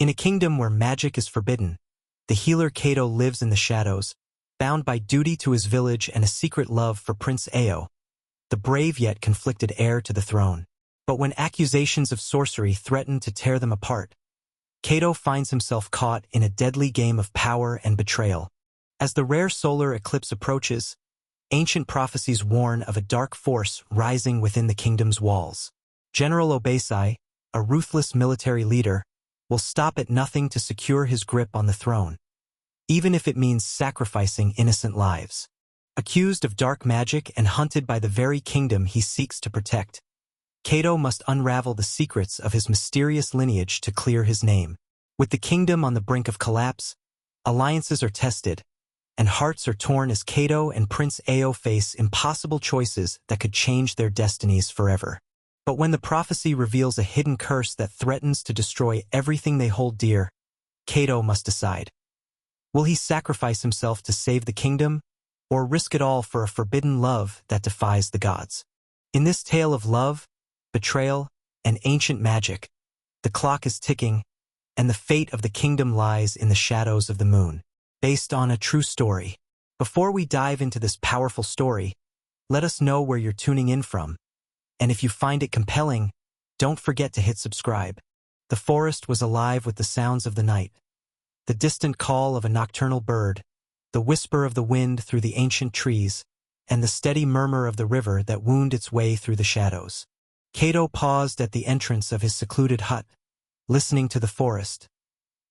In a kingdom where magic is forbidden, the healer Kato lives in the shadows, bound by duty to his village and a secret love for Prince Ayo, the brave yet conflicted heir to the throne. But when accusations of sorcery threaten to tear them apart, Kato finds himself caught in a deadly game of power and betrayal. As the rare solar eclipse approaches, ancient prophecies warn of a dark force rising within the kingdom's walls. General Obasi, a ruthless military leader, will stop at nothing to secure his grip on the throne, even if it means sacrificing innocent lives. Accused of dark magic and hunted by the very kingdom he seeks to protect, Kato must unravel the secrets of his mysterious lineage to clear his name. With the kingdom on the brink of collapse, alliances are tested, and hearts are torn as Kato and Prince Ayo face impossible choices that could change their destinies forever. But when the prophecy reveals a hidden curse that threatens to destroy everything they hold dear, Kato must decide. Will he sacrifice himself to save the kingdom, or risk it all for a forbidden love that defies the gods? In this tale of love, betrayal, and ancient magic, the clock is ticking, and the fate of the kingdom lies in the shadows of the moon. Based on a true story. Before we dive into this powerful story, let us know where you're tuning in from. And if you find it compelling, don't forget to hit subscribe. The forest was alive with the sounds of the night. The distant call of a nocturnal bird, the whisper of the wind through the ancient trees, and the steady murmur of the river that wound its way through the shadows. Kato paused at the entrance of his secluded hut, listening to the forest,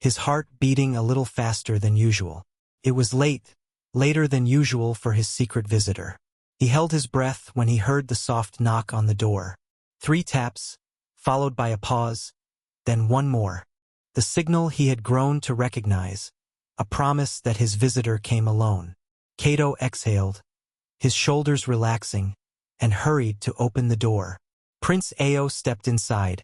his heart beating a little faster than usual. It was late, later than usual for his secret visitor. He held his breath when he heard the soft knock on the door. 3 taps, followed by a pause, then one more. The signal he had grown to recognize, a promise that his visitor came alone. Kato exhaled, his shoulders relaxing, and hurried to open the door. Prince Ayo stepped inside,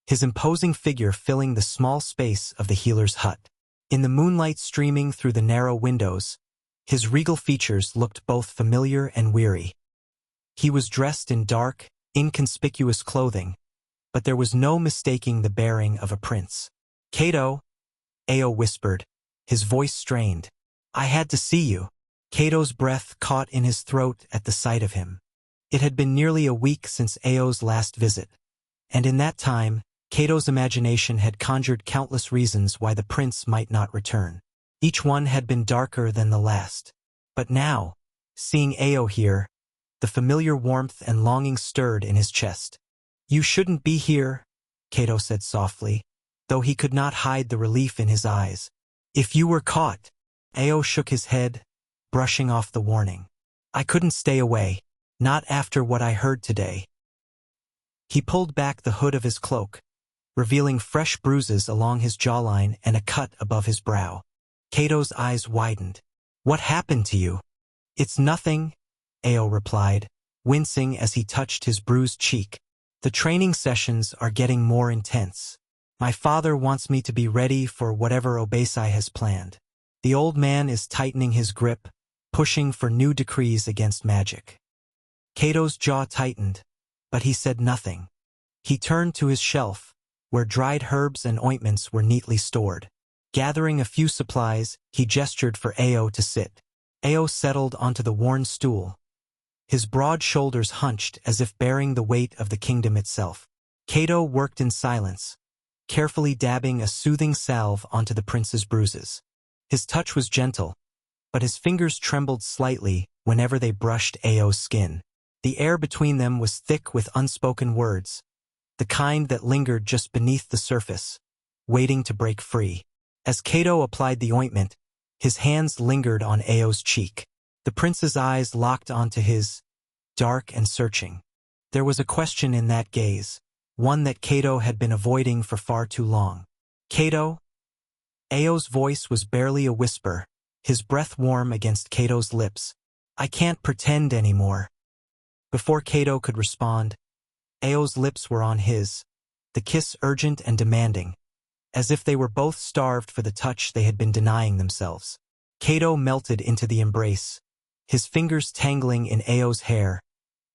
his imposing figure filling the small space of the healer's hut. In the moonlight streaming through the narrow windows, his regal features looked both familiar and weary. He was dressed in dark, inconspicuous clothing, but there was no mistaking the bearing of a prince. "Kato," Ayo whispered, his voice strained. "I had to see you." Kato's breath caught in his throat at the sight of him. It had been nearly a week since Ayo's last visit, and in that time, Kato's imagination had conjured countless reasons why the prince might not return. Each one had been darker than the last. But now, seeing Ayo here, the familiar warmth and longing stirred in his chest. "You shouldn't be here," Kato said softly, though he could not hide the relief in his eyes. "If you were caught," Ayo shook his head, brushing off the warning. "I couldn't stay away, not after what I heard today." He pulled back the hood of his cloak, revealing fresh bruises along his jawline and a cut above his brow. Kato's eyes widened. "What happened to you?" "It's nothing," Ayo replied, wincing as he touched his bruised cheek. "The training sessions are getting more intense. My father wants me to be ready for whatever Obasi has planned. The old man is tightening his grip, pushing for new decrees against magic." Kato's jaw tightened, but he said nothing. He turned to his shelf, where dried herbs and ointments were neatly stored. Gathering a few supplies, he gestured for Ayo to sit. Ayo settled onto the worn stool, his broad shoulders hunched as if bearing the weight of the kingdom itself. Kato worked in silence, carefully dabbing a soothing salve onto the prince's bruises. His touch was gentle, but his fingers trembled slightly whenever they brushed Ayo's skin. The air between them was thick with unspoken words, the kind that lingered just beneath the surface, waiting to break free. As Kato applied the ointment, his hands lingered on Ayo's cheek. The prince's eyes locked onto his, dark and searching. There was a question in that gaze, one that Kato had been avoiding for far too long. "Kato?" Ayo's voice was barely a whisper, his breath warm against Kato's lips. "I can't pretend anymore." Before Kato could respond, Ayo's lips were on his, the kiss urgent and demanding, as if they were both starved for the touch they had been denying themselves. Kato melted into the embrace, his fingers tangling in Ayo's hair,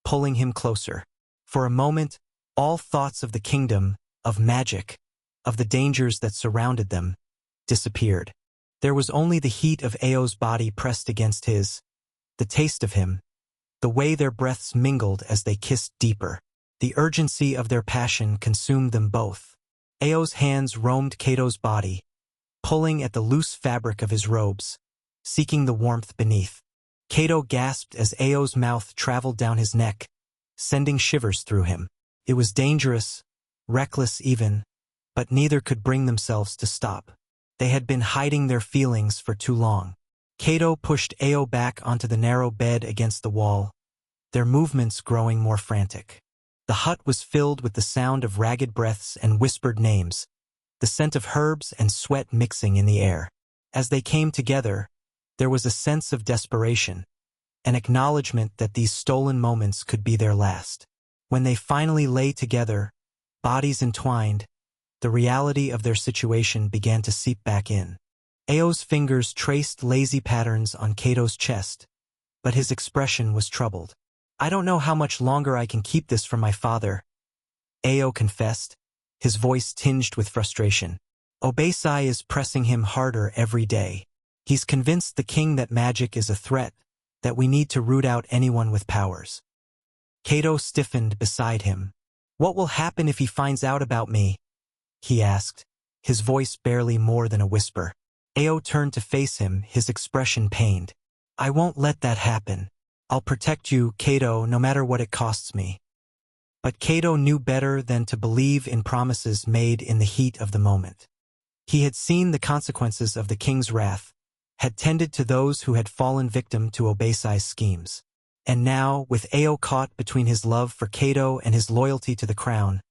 pulling him closer. For a moment, all thoughts of the kingdom, of magic, of the dangers that surrounded them, disappeared. There was only the heat of Ayo's body pressed against his, the taste of him, the way their breaths mingled as they kissed deeper. The urgency of their passion consumed them both. Ayo's hands roamed Kato's body, pulling at the loose fabric of his robes, seeking the warmth beneath. Kato gasped as Ayo's mouth traveled down his neck, sending shivers through him. It was dangerous, reckless even, but neither could bring themselves to stop. They had been hiding their feelings for too long. Kato pushed Ayo back onto the narrow bed against the wall, their movements growing more frantic. The hut was filled with the sound of ragged breaths and whispered names, the scent of herbs and sweat mixing in the air. As they came together, there was a sense of desperation, an acknowledgement that these stolen moments could be their last. When they finally lay together, bodies entwined, the reality of their situation began to seep back in. Ayo's fingers traced lazy patterns on Kato's chest, but his expression was troubled. "I don't know how much longer I can keep this from my father," Ayo confessed, his voice tinged with frustration. "Obasi is pressing him harder every day. He's convinced the king that magic is a threat, that we need to root out anyone with powers." Kato stiffened beside him. "What will happen if he finds out about me?" he asked, his voice barely more than a whisper. Ayo turned to face him, his expression pained. "I won't let that happen. I'll protect you, Kato, no matter what it costs me." But Kato knew better than to believe in promises made in the heat of the moment. He had seen the consequences of the king's wrath, had tended to those who had fallen victim to Obasi's schemes. And now, with Ayo caught between his love for Kato and his loyalty to the crown,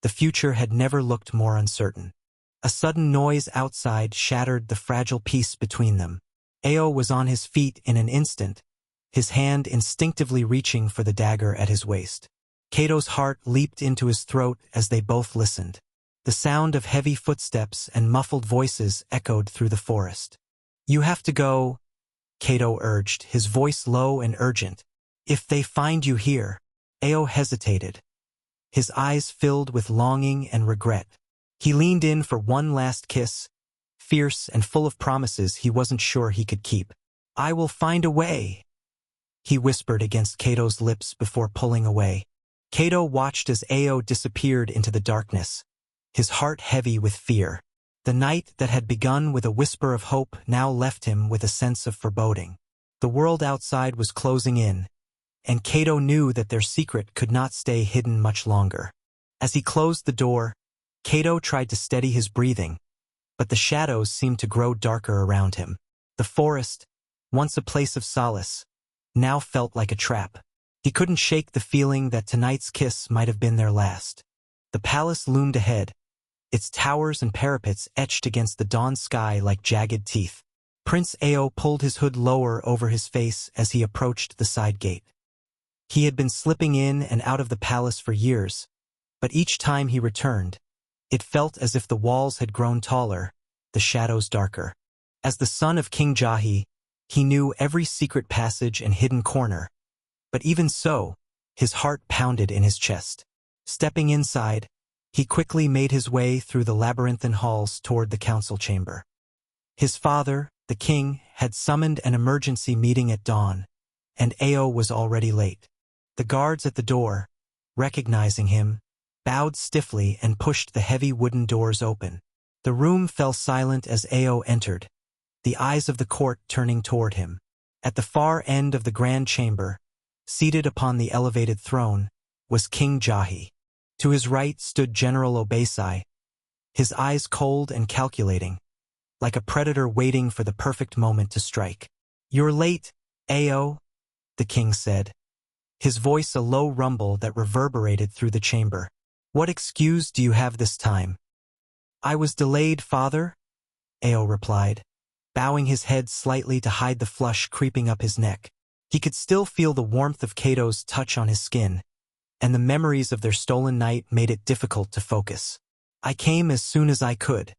the future had never looked more uncertain. A sudden noise outside shattered the fragile peace between them. Ayo was on his feet in an instant, his hand instinctively reaching for the dagger at his waist. Kato's heart leaped into his throat as they both listened. The sound of heavy footsteps and muffled voices echoed through the forest. "You have to go," Kato urged, his voice low and urgent. "If they find you here." Ayo hesitated, his eyes filled with longing and regret. He leaned in for one last kiss, fierce and full of promises he wasn't sure he could keep. "I will find a way," he whispered against Kato's lips before pulling away. Kato watched as Ayo disappeared into the darkness, his heart heavy with fear. The night that had begun with a whisper of hope now left him with a sense of foreboding. The world outside was closing in, and Kato knew that their secret could not stay hidden much longer. As he closed the door, Kato tried to steady his breathing, but the shadows seemed to grow darker around him. The forest, once a place of solace, now felt like a trap. He couldn't shake the feeling that tonight's kiss might have been their last. The palace loomed ahead, its towers and parapets etched against the dawn sky like jagged teeth. Prince Ayo pulled his hood lower over his face as he approached the side gate. He had been slipping in and out of the palace for years, but each time he returned, it felt as if the walls had grown taller, the shadows darker. As the son of King Jahi, he knew every secret passage and hidden corner, but even so, his heart pounded in his chest. Stepping inside, he quickly made his way through the labyrinthine halls toward the council chamber. His father, the king, had summoned an emergency meeting at dawn, and Ayo was already late. The guards at the door, recognizing him, bowed stiffly and pushed the heavy wooden doors open. The room fell silent as Ayo entered, the eyes of the court turning toward him. At the far end of the grand chamber, seated upon the elevated throne, was King Jahi. To his right stood General Obasi, his eyes cold and calculating, like a predator waiting for the perfect moment to strike. "You're late, Ayo," the king said, his voice a low rumble that reverberated through the chamber. "What excuse do you have this time?" "I was delayed, father," Ayo replied, bowing his head slightly to hide the flush creeping up his neck. He could still feel the warmth of Kato's touch on his skin, and the memories of their stolen night made it difficult to focus. "I came as soon as I could."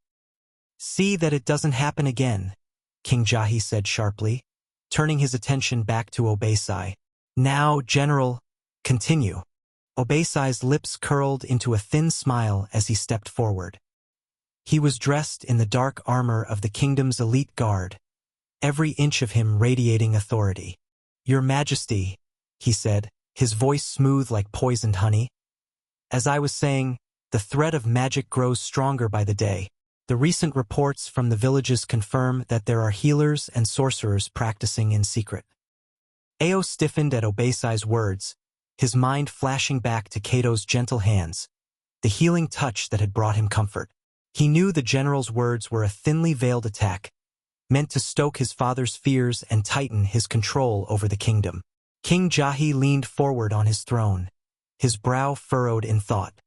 "See that it doesn't happen again," King Jahi said sharply, turning his attention back to Obasi. "Now, General, continue." Obasi's lips curled into a thin smile as he stepped forward. He was dressed in the dark armor of the kingdom's elite guard, every inch of him radiating authority. "Your Majesty," he said, his voice smooth like poisoned honey. "As I was saying, the threat of magic grows stronger by the day. The recent reports from the villages confirm that there are healers and sorcerers practicing in secret." Ayo stiffened at Obasi's words, his mind flashing back to Kato's gentle hands, the healing touch that had brought him comfort. He knew the general's words were a thinly veiled attack, meant to stoke his father's fears and tighten his control over the kingdom. King Jahi leaned forward on his throne, his brow furrowed in thought.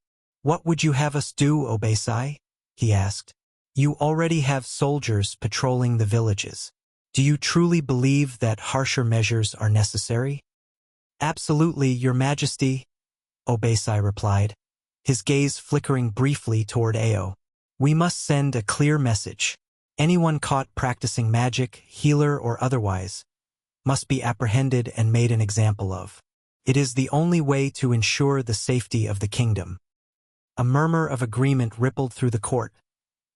"What would you have us do, Obasi?" he asked. "You already have soldiers patrolling the villages. Do you truly believe that harsher measures are necessary?" "Absolutely, Your Majesty," Obasi replied, his gaze flickering briefly toward Ayo. "We must send a clear message. Anyone caught practicing magic, healer or otherwise, must be apprehended and made an example of. It is the only way to ensure the safety of the kingdom." A murmur of agreement rippled through the court,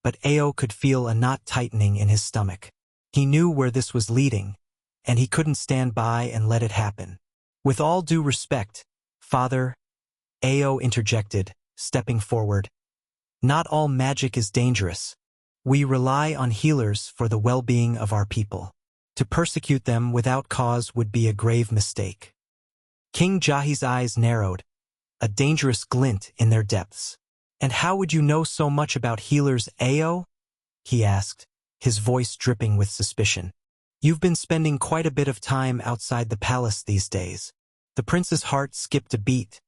but Ayo could feel a knot tightening in his stomach. He knew where this was leading, and he couldn't stand by and let it happen. "With all due respect, Father," Ayo interjected, stepping forward, "not all magic is dangerous. We rely on healers for the well-being of our people. To persecute them without cause would be a grave mistake." King Jahi's eyes narrowed, a dangerous glint in their depths. "And how would you know so much about healers, Ayo?" he asked, his voice dripping with suspicion. "You've been spending quite a bit of time outside the palace these days." The prince's heart skipped a beat,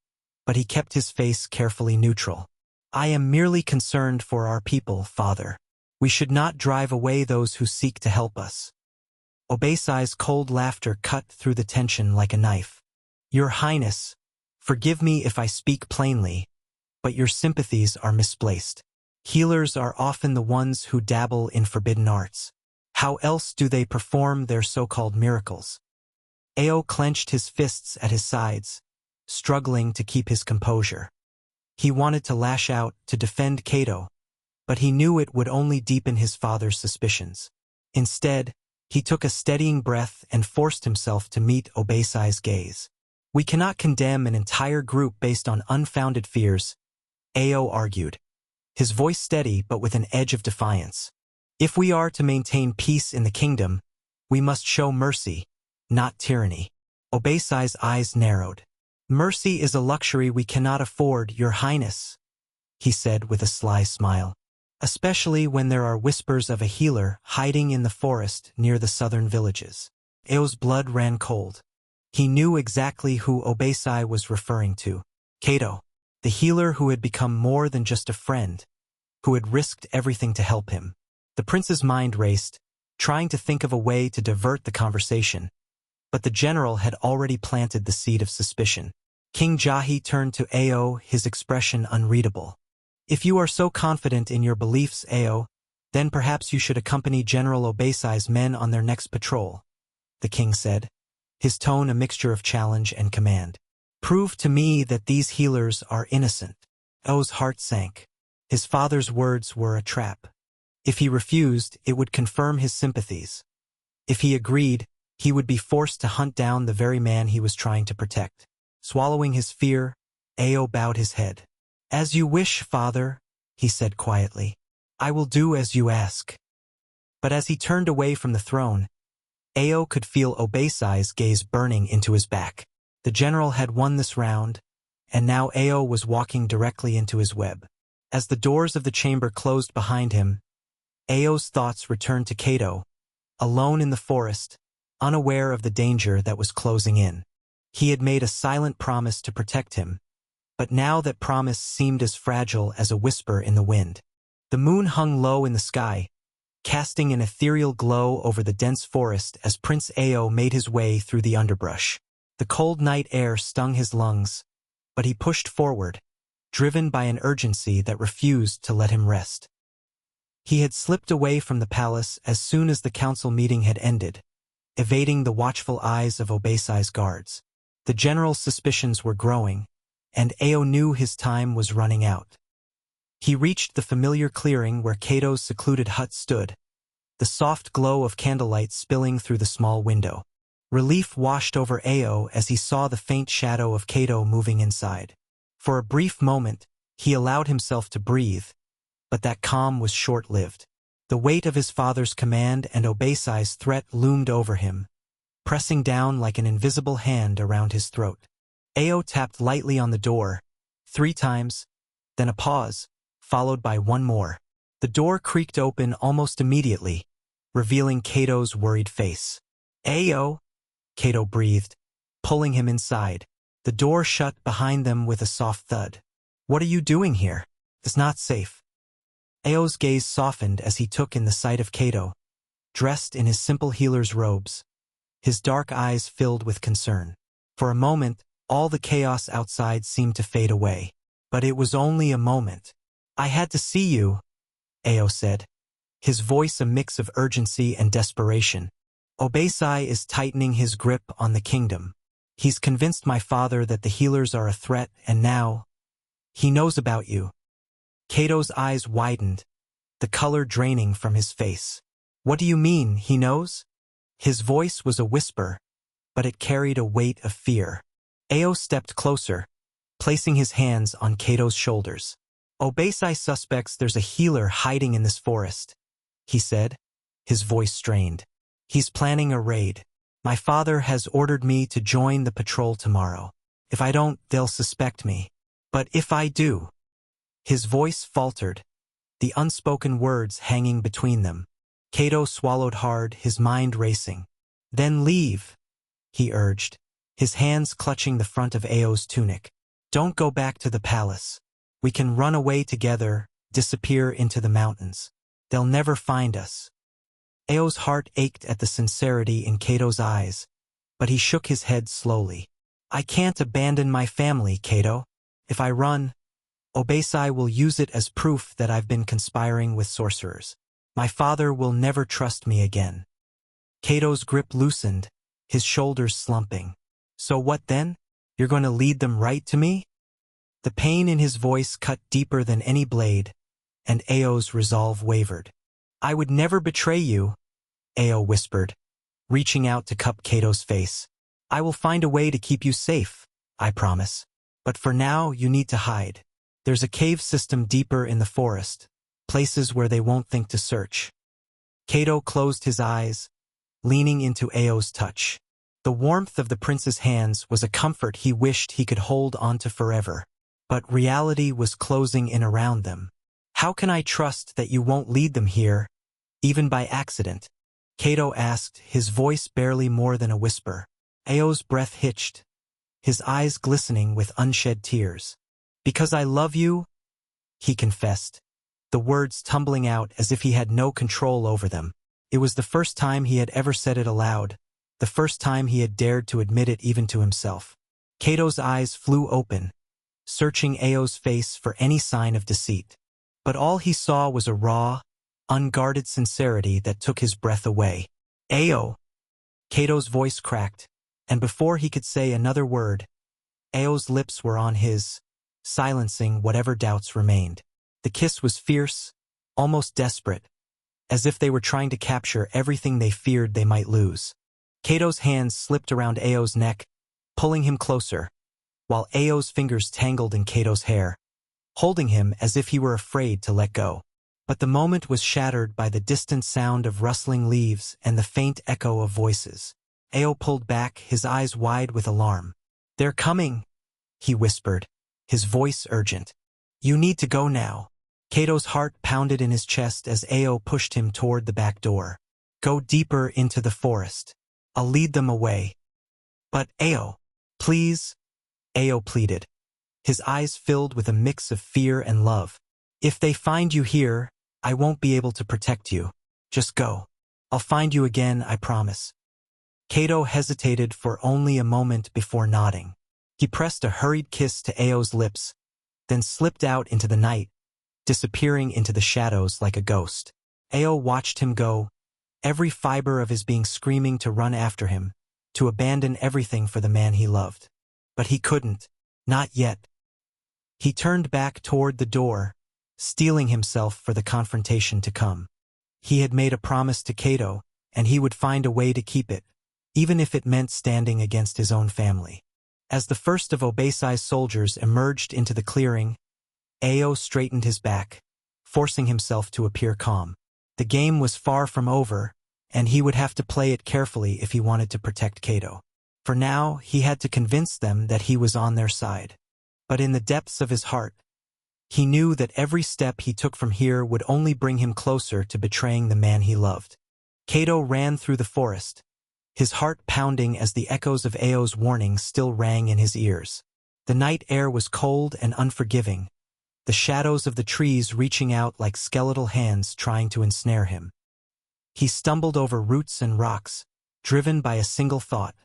but he kept his face carefully neutral. "I am merely concerned for our people, Father. We should not drive away those who seek to help us." Obasi's cold laughter cut through the tension like a knife. "Your Highness, forgive me if I speak plainly, but your sympathies are misplaced. Healers are often the ones who dabble in forbidden arts. How else do they perform their so-called miracles?" Ayo clenched his fists at his sides, struggling to keep his composure. He wanted to lash out, to defend Kato, but he knew it would only deepen his father's suspicions. Instead, he took a steadying breath and forced himself to meet Obasi's gaze. "We cannot condemn an entire group based on unfounded fears," Ayo argued, his voice steady but with an edge of defiance. "If we are to maintain peace in the kingdom, we must show mercy, not tyranny." Obasi's eyes narrowed. "Mercy is a luxury we cannot afford, Your Highness," he said with a sly smile. "Especially when there are whispers of a healer hiding in the forest near the southern villages." Ayo's blood ran cold. He knew exactly who Obasi was referring to. Kato, the healer who had become more than just a friend, who had risked everything to help him. The prince's mind raced, trying to think of a way to divert the conversation, but the general had already planted the seed of suspicion. King Jahi turned to Ayo, his expression unreadable. "If you are so confident in your beliefs, Ayo, then perhaps you should accompany General Obasi's men on their next patrol," the king said, his tone a mixture of challenge and command. "Prove to me that these healers are innocent." Ayo's heart sank. His father's words were a trap. If he refused, it would confirm his sympathies. If he agreed, he would be forced to hunt down the very man he was trying to protect. Swallowing his fear, Ayo bowed his head. "As you wish, Father," he said quietly. "I will do as you ask." But as he turned away from the throne, Ayo could feel Obasi's gaze burning into his back. The general had won this round, and now Ayo was walking directly into his web. As the doors of the chamber closed behind him, Ayo's thoughts returned to Kato, alone in the forest, unaware of the danger that was closing in. He had made a silent promise to protect him, but now that promise seemed as fragile as a whisper in the wind. The moon hung low in the sky, casting an ethereal glow over the dense forest as Prince Ayo made his way through the underbrush. The cold night air stung his lungs, but he pushed forward, driven by an urgency that refused to let him rest. He had slipped away from the palace as soon as the council meeting had ended, evading the watchful eyes of Obasi's guards. The general's suspicions were growing, and Ayo knew his time was running out. He reached the familiar clearing where Kato's secluded hut stood, the soft glow of candlelight spilling through the small window. Relief washed over Ayo as he saw the faint shadow of Kato moving inside. For a brief moment, he allowed himself to breathe, but that calm was short-lived. The weight of his father's command and Obasi's threat loomed over him, pressing down like an invisible hand around his throat. Ayo tapped lightly on the door, 3 times, then a pause, followed by one more. The door creaked open almost immediately, revealing Kato's worried face. "Ayo," Kato breathed, pulling him inside. The door shut behind them with a soft thud. "What are you doing here? It's not safe." Ayo's gaze softened as he took in the sight of Kato, dressed in his simple healer's robes. His dark eyes filled with concern. For a moment, all the chaos outside seemed to fade away. But it was only a moment. "I had to see you," Ayo said, his voice a mix of urgency and desperation. "Obasi is tightening his grip on the kingdom. He's convinced my father that the healers are a threat, and now he knows about you." Kato's eyes widened, the color draining from his face. "What do you mean, he knows?" His voice was a whisper, but it carried a weight of fear. Ayo stepped closer, placing his hands on Kato's shoulders. "Obasi suspects there's a healer hiding in this forest," he said, his voice strained. "He's planning a raid. My father has ordered me to join the patrol tomorrow. If I don't, they'll suspect me. But if I do—" His voice faltered, the unspoken words hanging between them. Kato swallowed hard, his mind racing. "Then leave," he urged, his hands clutching the front of Ayo's tunic. "Don't go back to the palace. We can run away together, disappear into the mountains. They'll never find us." Ayo's heart ached at the sincerity in Kato's eyes, but he shook his head slowly. "I can't abandon my family, Kato. If I run, Obasi will use it as proof that I've been conspiring with sorcerers. My father will never trust me again." Kato's grip loosened, his shoulders slumping. "So what then? You're going to lead them right to me?" The pain in his voice cut deeper than any blade, and Ayo's resolve wavered. "I would never betray you," Ayo whispered, reaching out to cup Kato's face. "I will find a way to keep you safe, I promise. But for now, you need to hide. There's a cave system deeper in the forest, places where they won't think to search." Kato closed his eyes, leaning into Ayo's touch. The warmth of the prince's hands was a comfort he wished he could hold onto forever. But reality was closing in around them. "How can I trust that you won't lead them here, even by accident?" Kato asked, his voice barely more than a whisper. Ayo's breath hitched, his eyes glistening with unshed tears. "Because I love you," he confessed, the words tumbling out as if he had no control over them. It was the first time he had ever said it aloud, the first time he had dared to admit it even to himself. Kato's eyes flew open, searching Ayo's face for any sign of deceit. But all he saw was a raw, unguarded sincerity that took his breath away. "Ayo!" Kato's voice cracked, and before he could say another word, Ayo's lips were on his, silencing whatever doubts remained. The kiss was fierce, almost desperate, as if they were trying to capture everything they feared they might lose. Kato's hands slipped around Ayo's neck, pulling him closer, while Ayo's fingers tangled in Kato's hair, holding him as if he were afraid to let go. But the moment was shattered by the distant sound of rustling leaves and the faint echo of voices. Ayo pulled back, his eyes wide with alarm. "They're coming," he whispered, his voice urgent. "You need to go now." Kato's heart pounded in his chest as Ayo pushed him toward the back door. "Go deeper into the forest. I'll lead them away." "But Ayo, please," Ayo pleaded, his eyes filled with a mix of fear and love. "If they find you here, I won't be able to protect you. Just go. I'll find you again, I promise." Kato hesitated for only a moment before nodding. He pressed a hurried kiss to Ayo's lips, then slipped out into the night, disappearing into the shadows like a ghost. Ayo watched him go, every fiber of his being screaming to run after him, to abandon everything for the man he loved. But he couldn't. Not yet. He turned back toward the door, steeling himself for the confrontation to come. He had made a promise to Kato, and he would find a way to keep it, even if it meant standing against his own family. As the first of Obasi's soldiers emerged into the clearing, Ayo straightened his back, forcing himself to appear calm. The game was far from over, and he would have to play it carefully if he wanted to protect Kato. For now, he had to convince them that he was on their side. But in the depths of his heart, he knew that every step he took from here would only bring him closer to betraying the man he loved. Kato ran through the forest, his heart pounding as the echoes of Ayo's warning still rang in his ears. The night air was cold and unforgiving, the shadows of the trees reaching out like skeletal hands trying to ensnare him. He stumbled over roots and rocks, driven by a single thought.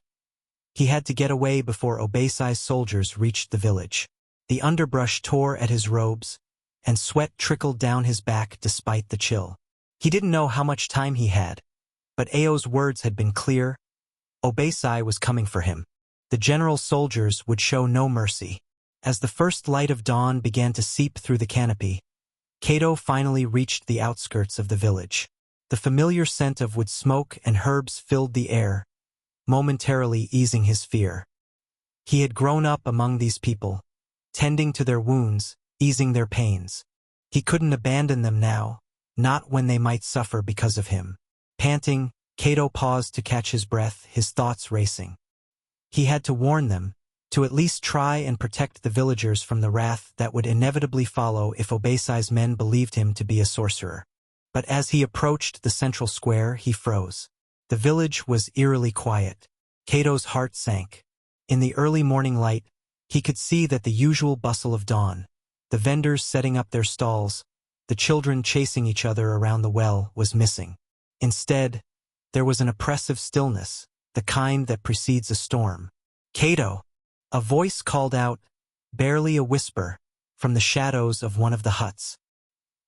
He had to get away before Obasi's soldiers reached the village. The underbrush tore at his robes, and sweat trickled down his back despite the chill. He didn't know how much time he had, but Ayo's words had been clear. Obasi was coming for him. The general's soldiers would show no mercy. As the first light of dawn began to seep through the canopy, Kato finally reached the outskirts of the village. The familiar scent of wood smoke and herbs filled the air, momentarily easing his fear. He had grown up among these people, tending to their wounds, easing their pains. He couldn't abandon them now, not when they might suffer because of him. Panting, Kato paused to catch his breath, his thoughts racing. He had to warn them, to at least try and protect the villagers from the wrath that would inevitably follow if Obasi's men believed him to be a sorcerer. But as he approached the central square, he froze. The village was eerily quiet. Kato's heart sank. In the early morning light, he could see that the usual bustle of dawn, the vendors setting up their stalls, the children chasing each other around the well, was missing. Instead, there was an oppressive stillness, the kind that precedes a storm. "Kato!" A voice called out, barely a whisper, from the shadows of one of the huts.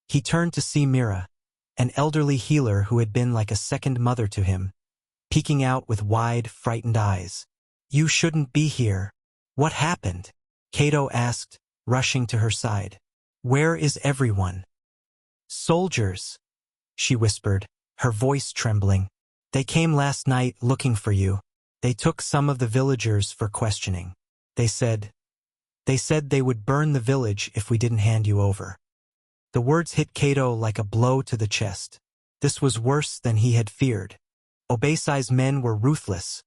He turned to see Mira, an elderly healer who had been like a second mother to him, peeking out with wide, frightened eyes. "You shouldn't be here. What happened?" Kato asked, rushing to her side. "Where is everyone?" "Soldiers," she whispered, her voice trembling. "They came last night looking for you. They took some of the villagers for questioning. They said they would burn the village if we didn't hand you over." The words hit Kato like a blow to the chest. This was worse than he had feared. Obasi's men were ruthless,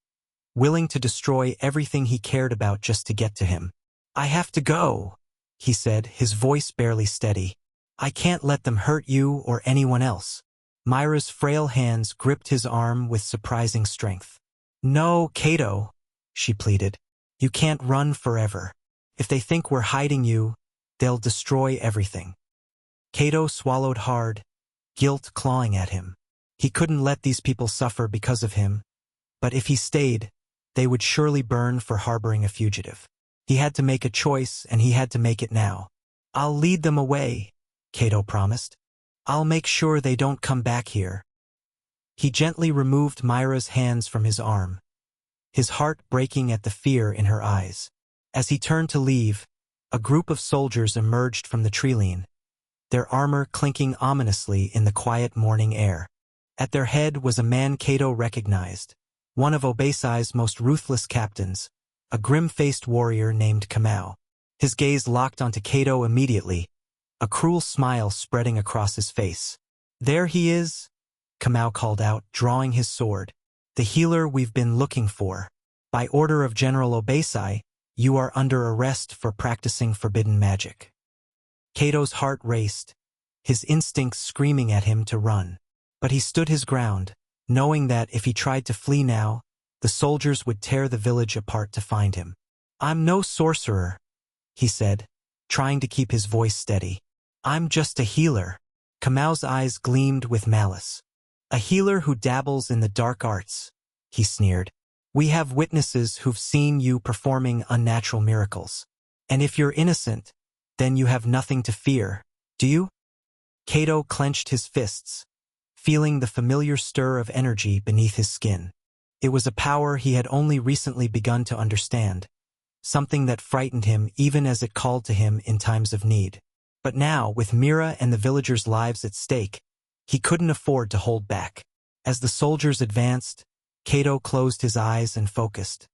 willing to destroy everything he cared about just to get to him. "I have to go," he said, his voice barely steady. "I can't let them hurt you or anyone else." Myra's frail hands gripped his arm with surprising strength. "No, Kato," she pleaded. "You can't run forever. If they think we're hiding you, they'll destroy everything." Kato swallowed hard, guilt clawing at him. He couldn't let these people suffer because of him, but if he stayed, they would surely burn for harboring a fugitive. He had to make a choice, and he had to make it now. "I'll lead them away," Kato promised. "I'll make sure they don't come back here." He gently removed Myra's hands from his arm, his heart breaking at the fear in her eyes. As he turned to leave, a group of soldiers emerged from the treeline, their armor clinking ominously in the quiet morning air. At their head was a man Kato recognized, one of Obasi's most ruthless captains, a grim-faced warrior named Kamau. His gaze locked onto Kato immediately, a cruel smile spreading across his face. "There he is," Kamau called out, drawing his sword. "The healer we've been looking for. By order of General Obasi, you are under arrest for practicing forbidden magic." Kato's heart raced, his instincts screaming at him to run. But he stood his ground, knowing that if he tried to flee now, the soldiers would tear the village apart to find him. "I'm no sorcerer," he said, trying to keep his voice steady. "I'm just a healer." Kamau's eyes gleamed with malice. "A healer who dabbles in the dark arts," he sneered. "We have witnesses who've seen you performing unnatural miracles. And if you're innocent, then you have nothing to fear, do you?" Kato clenched his fists, feeling the familiar stir of energy beneath his skin. It was a power he had only recently begun to understand, something that frightened him even as it called to him in times of need. But now, with Mira and the villagers' lives at stake, he couldn't afford to hold back. As the soldiers advanced, Kato closed his eyes and focused.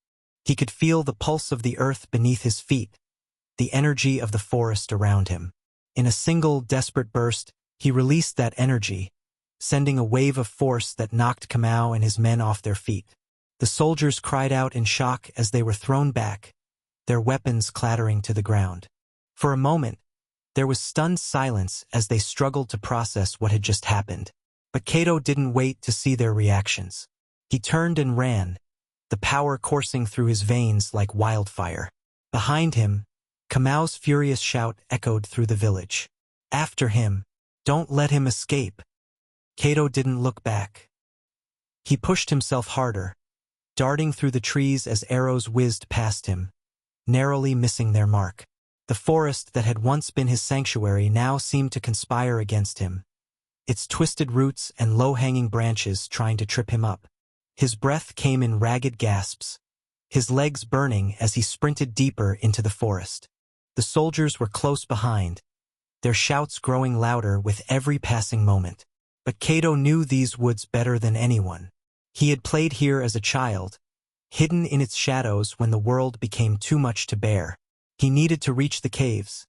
He could feel the pulse of the earth beneath his feet, the energy of the forest around him. In a single, desperate burst, he released that energy, sending a wave of force that knocked Kamau and his men off their feet. The soldiers cried out in shock as they were thrown back, their weapons clattering to the ground. For a moment, there was stunned silence as they struggled to process what had just happened. But Kato didn't wait to see their reactions. He turned and ran, the power coursing through his veins like wildfire. Behind him, Kamau's furious shout echoed through the village. After him, don't let him escape. Kato didn't look back. He pushed himself harder, darting through the trees as arrows whizzed past him, narrowly missing their mark. The forest that had once been his sanctuary now seemed to conspire against him, its twisted roots and low-hanging branches trying to trip him up. His breath came in ragged gasps, his legs burning as he sprinted deeper into the forest. The soldiers were close behind, their shouts growing louder with every passing moment. But Kato knew these woods better than anyone. He had played here as a child, hidden in its shadows when the world became too much to bear. He needed to reach the caves.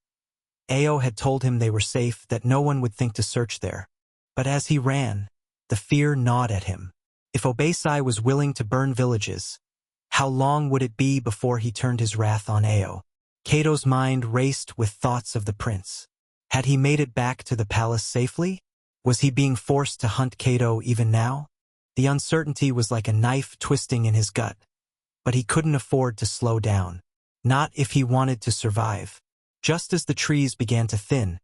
Ayo had told him they were safe, that no one would think to search there. But as he ran, the fear gnawed at him. If Obasi was willing to burn villages, how long would it be before he turned his wrath on Ayo? Kato's mind raced with thoughts of the prince. Had he made it back to the palace safely? Was he being forced to hunt Kato even now? The uncertainty was like a knife twisting in his gut. But he couldn't afford to slow down. Not if he wanted to survive. Just as the trees began to thin,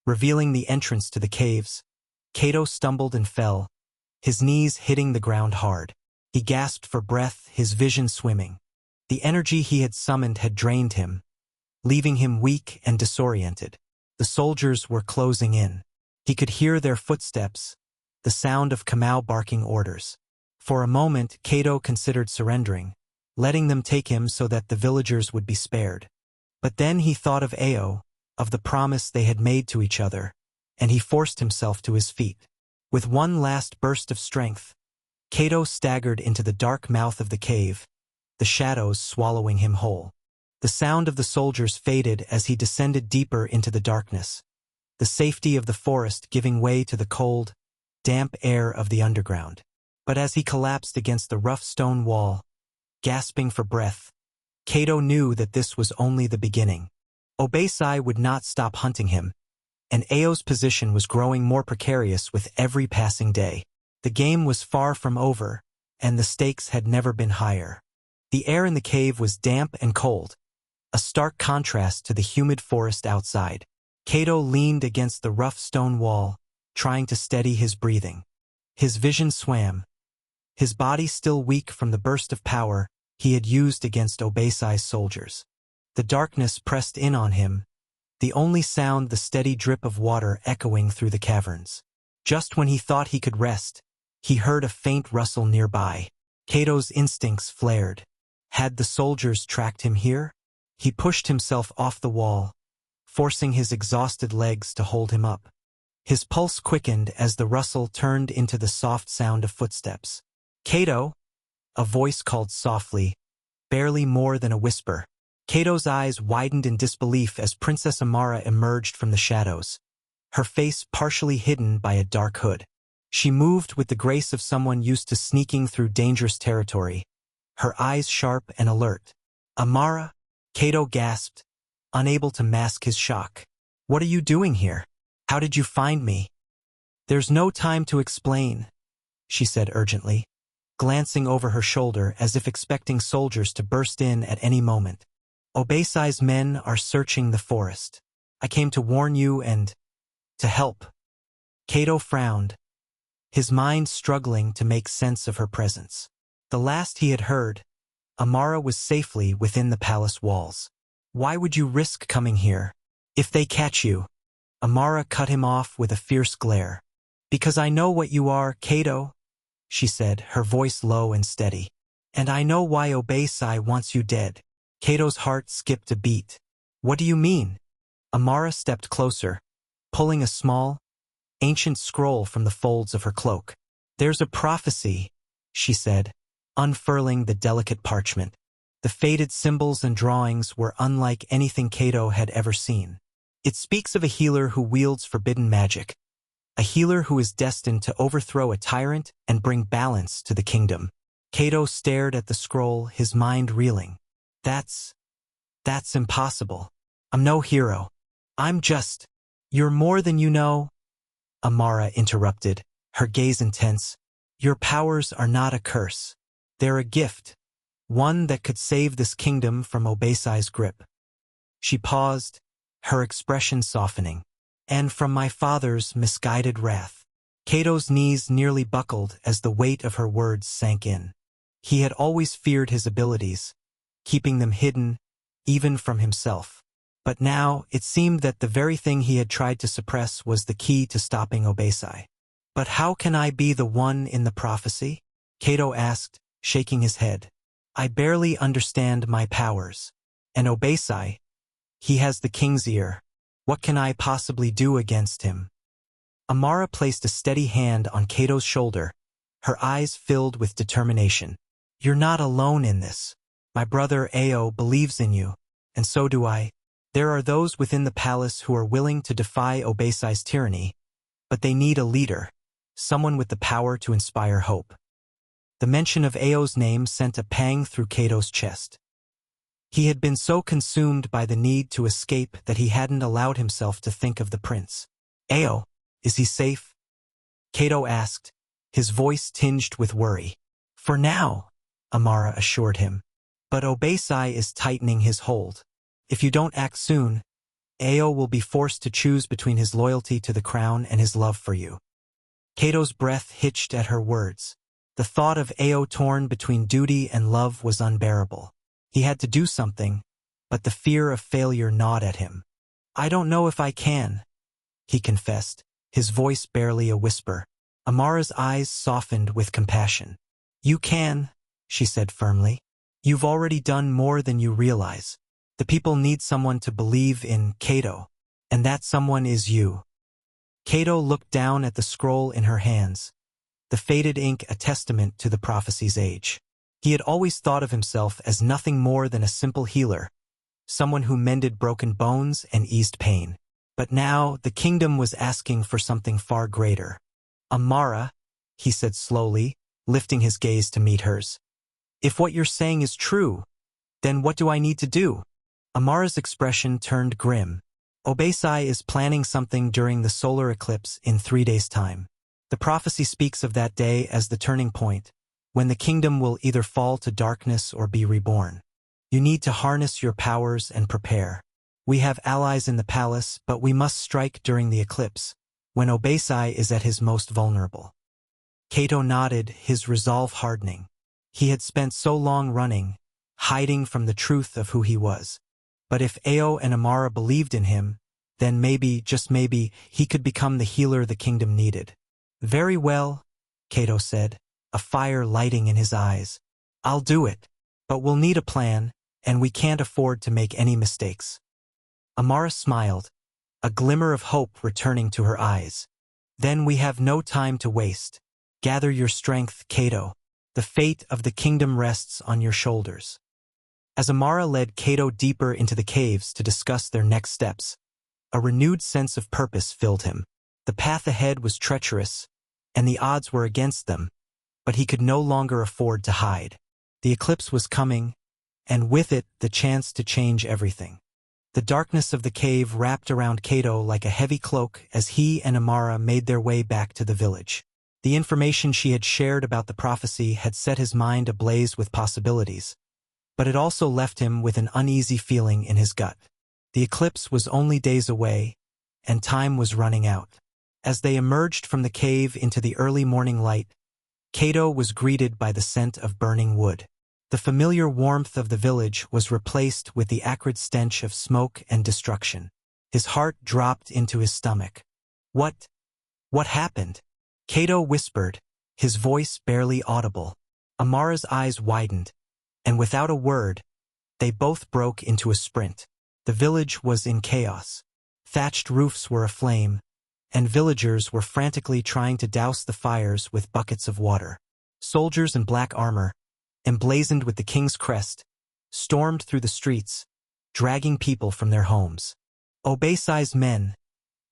revealing the entrance to the caves, Kato stumbled and fell, his knees hitting the ground hard. He gasped for breath, his vision swimming. The energy he had summoned had drained him, leaving him weak and disoriented. The soldiers were closing in. He could hear their footsteps, the sound of Kamau barking orders. For a moment, Kato considered surrendering, letting them take him so that the villagers would be spared. But then he thought of Ayo, of the promise they had made to each other, and he forced himself to his feet. With one last burst of strength, Kato staggered into the dark mouth of the cave, the shadows swallowing him whole. The sound of the soldiers faded as he descended deeper into the darkness, the safety of the forest giving way to the cold, damp air of the underground. But as he collapsed against the rough stone wall, gasping for breath, Kato knew that this was only the beginning. Obasi would not stop hunting him, and Ayo's position was growing more precarious with every passing day. The game was far from over, and the stakes had never been higher. The air in the cave was damp and cold, a stark contrast to the humid forest outside. Kato leaned against the rough stone wall, trying to steady his breathing. His vision swam, his body still weak from the burst of power he had used against Obasi's soldiers. The darkness pressed in on him, the only sound the steady drip of water echoing through the caverns. Just when he thought he could rest, he heard a faint rustle nearby. Kato's instincts flared. Had the soldiers tracked him here? He pushed himself off the wall, forcing his exhausted legs to hold him up. His pulse quickened as the rustle turned into the soft sound of footsteps. "Kato!" A voice called softly, barely more than a whisper. Kato's eyes widened in disbelief as Princess Amara emerged from the shadows, her face partially hidden by a dark hood. She moved with the grace of someone used to sneaking through dangerous territory, her eyes sharp and alert. "Amara?" Kato gasped, unable to mask his shock. "What are you doing here? How did you find me?" "There's no time to explain," she said urgently, glancing over her shoulder as if expecting soldiers to burst in at any moment. "Obasi's men are searching the forest. I came to warn you and to help." Kato frowned, his mind struggling to make sense of her presence. The last he had heard, Amara was safely within the palace walls. "Why would you risk coming here? If they catch you?" Amara cut him off with a fierce glare. "Because I know what you are, Kato," she said, her voice low and steady. "And I know why Obasi wants you dead." Kato's heart skipped a beat. "What do you mean?" Amara stepped closer, pulling a small, ancient scroll from the folds of her cloak. "There's a prophecy," she said, unfurling the delicate parchment. The faded symbols and drawings were unlike anything Kato had ever seen. It speaks of a healer who wields forbidden magic, a healer who is destined to overthrow a tyrant and bring balance to the kingdom. Kato stared at the scroll, his mind reeling. That's impossible. I'm no hero. I'm just... You're more than you know," Amara interrupted, her gaze intense. "Your powers are not a curse. They're a gift, one that could save this kingdom from Obasi's grip." She paused, her expression softening. "And from my father's misguided wrath." Kato's knees nearly buckled as the weight of her words sank in. He had always feared his abilities, keeping them hidden, even from himself. But now, it seemed that the very thing he had tried to suppress was the key to stopping Obasi. "But how can I be the one in the prophecy?" Kato asked, shaking his head. "I barely understand my powers. And Obasi, he has the king's ear. What can I possibly do against him?" Amara placed a steady hand on Kato's shoulder, her eyes filled with determination. "You're not alone in this. My brother Ayo believes in you, and so do I. There are those within the palace who are willing to defy Obasi's tyranny, but they need a leader, someone with the power to inspire hope." The mention of Ayo's name sent a pang through Kato's chest. He had been so consumed by the need to escape that he hadn't allowed himself to think of the prince. "Ayo, is he safe?" Kato asked, his voice tinged with worry. "For now," Amara assured him. "But Obasi is tightening his hold. If you don't act soon, Ayo will be forced to choose between his loyalty to the crown and his love for you." Kato's breath hitched at her words. The thought of Ayo torn between duty and love was unbearable. He had to do something, but the fear of failure gnawed at him. "I don't know if I can," he confessed, his voice barely a whisper. Amara's eyes softened with compassion. "You can," she said firmly. "You've already done more than you realize. The people need someone to believe in Kato, and that someone is you." Kato looked down at the scroll in her hands, the faded ink a testament to the prophecy's age. He had always thought of himself as nothing more than a simple healer, someone who mended broken bones and eased pain. But now the kingdom was asking for something far greater. "Amara," he said slowly, lifting his gaze to meet hers. "If what you're saying is true, then what do I need to do?" Amara's expression turned grim. "Obasi is planning something during the solar eclipse in 3 days' time. The prophecy speaks of that day as the turning point, when the kingdom will either fall to darkness or be reborn. You need to harness your powers and prepare. We have allies in the palace, but we must strike during the eclipse, when Obasi is at his most vulnerable." Kato nodded, his resolve hardening. He had spent so long running, hiding from the truth of who he was. But if Ayo and Amara believed in him, then maybe, just maybe, he could become the healer the kingdom needed. "Very well," Kato said, a fire lighting in his eyes. "I'll do it. But we'll need a plan, and we can't afford to make any mistakes." Amara smiled, a glimmer of hope returning to her eyes. "Then we have no time to waste. Gather your strength, Kato. The fate of the kingdom rests on your shoulders." As Amara led Kato deeper into the caves to discuss their next steps, a renewed sense of purpose filled him. The path ahead was treacherous, and the odds were against them, but he could no longer afford to hide. The eclipse was coming, and with it the chance to change everything. The darkness of the cave wrapped around Kato like a heavy cloak as he and Amara made their way back to the village. The information she had shared about the prophecy had set his mind ablaze with possibilities, but it also left him with an uneasy feeling in his gut. The eclipse was only days away, and time was running out. As they emerged from the cave into the early morning light, Kato was greeted by the scent of burning wood. The familiar warmth of the village was replaced with the acrid stench of smoke and destruction. His heart dropped into his stomach. What happened?" Kato whispered, his voice barely audible. Amara's eyes widened, and without a word, they both broke into a sprint. The village was in chaos. Thatched roofs were aflame, and villagers were frantically trying to douse the fires with buckets of water. Soldiers in black armor, emblazoned with the king's crest, stormed through the streets, dragging people from their homes. Obasi's men,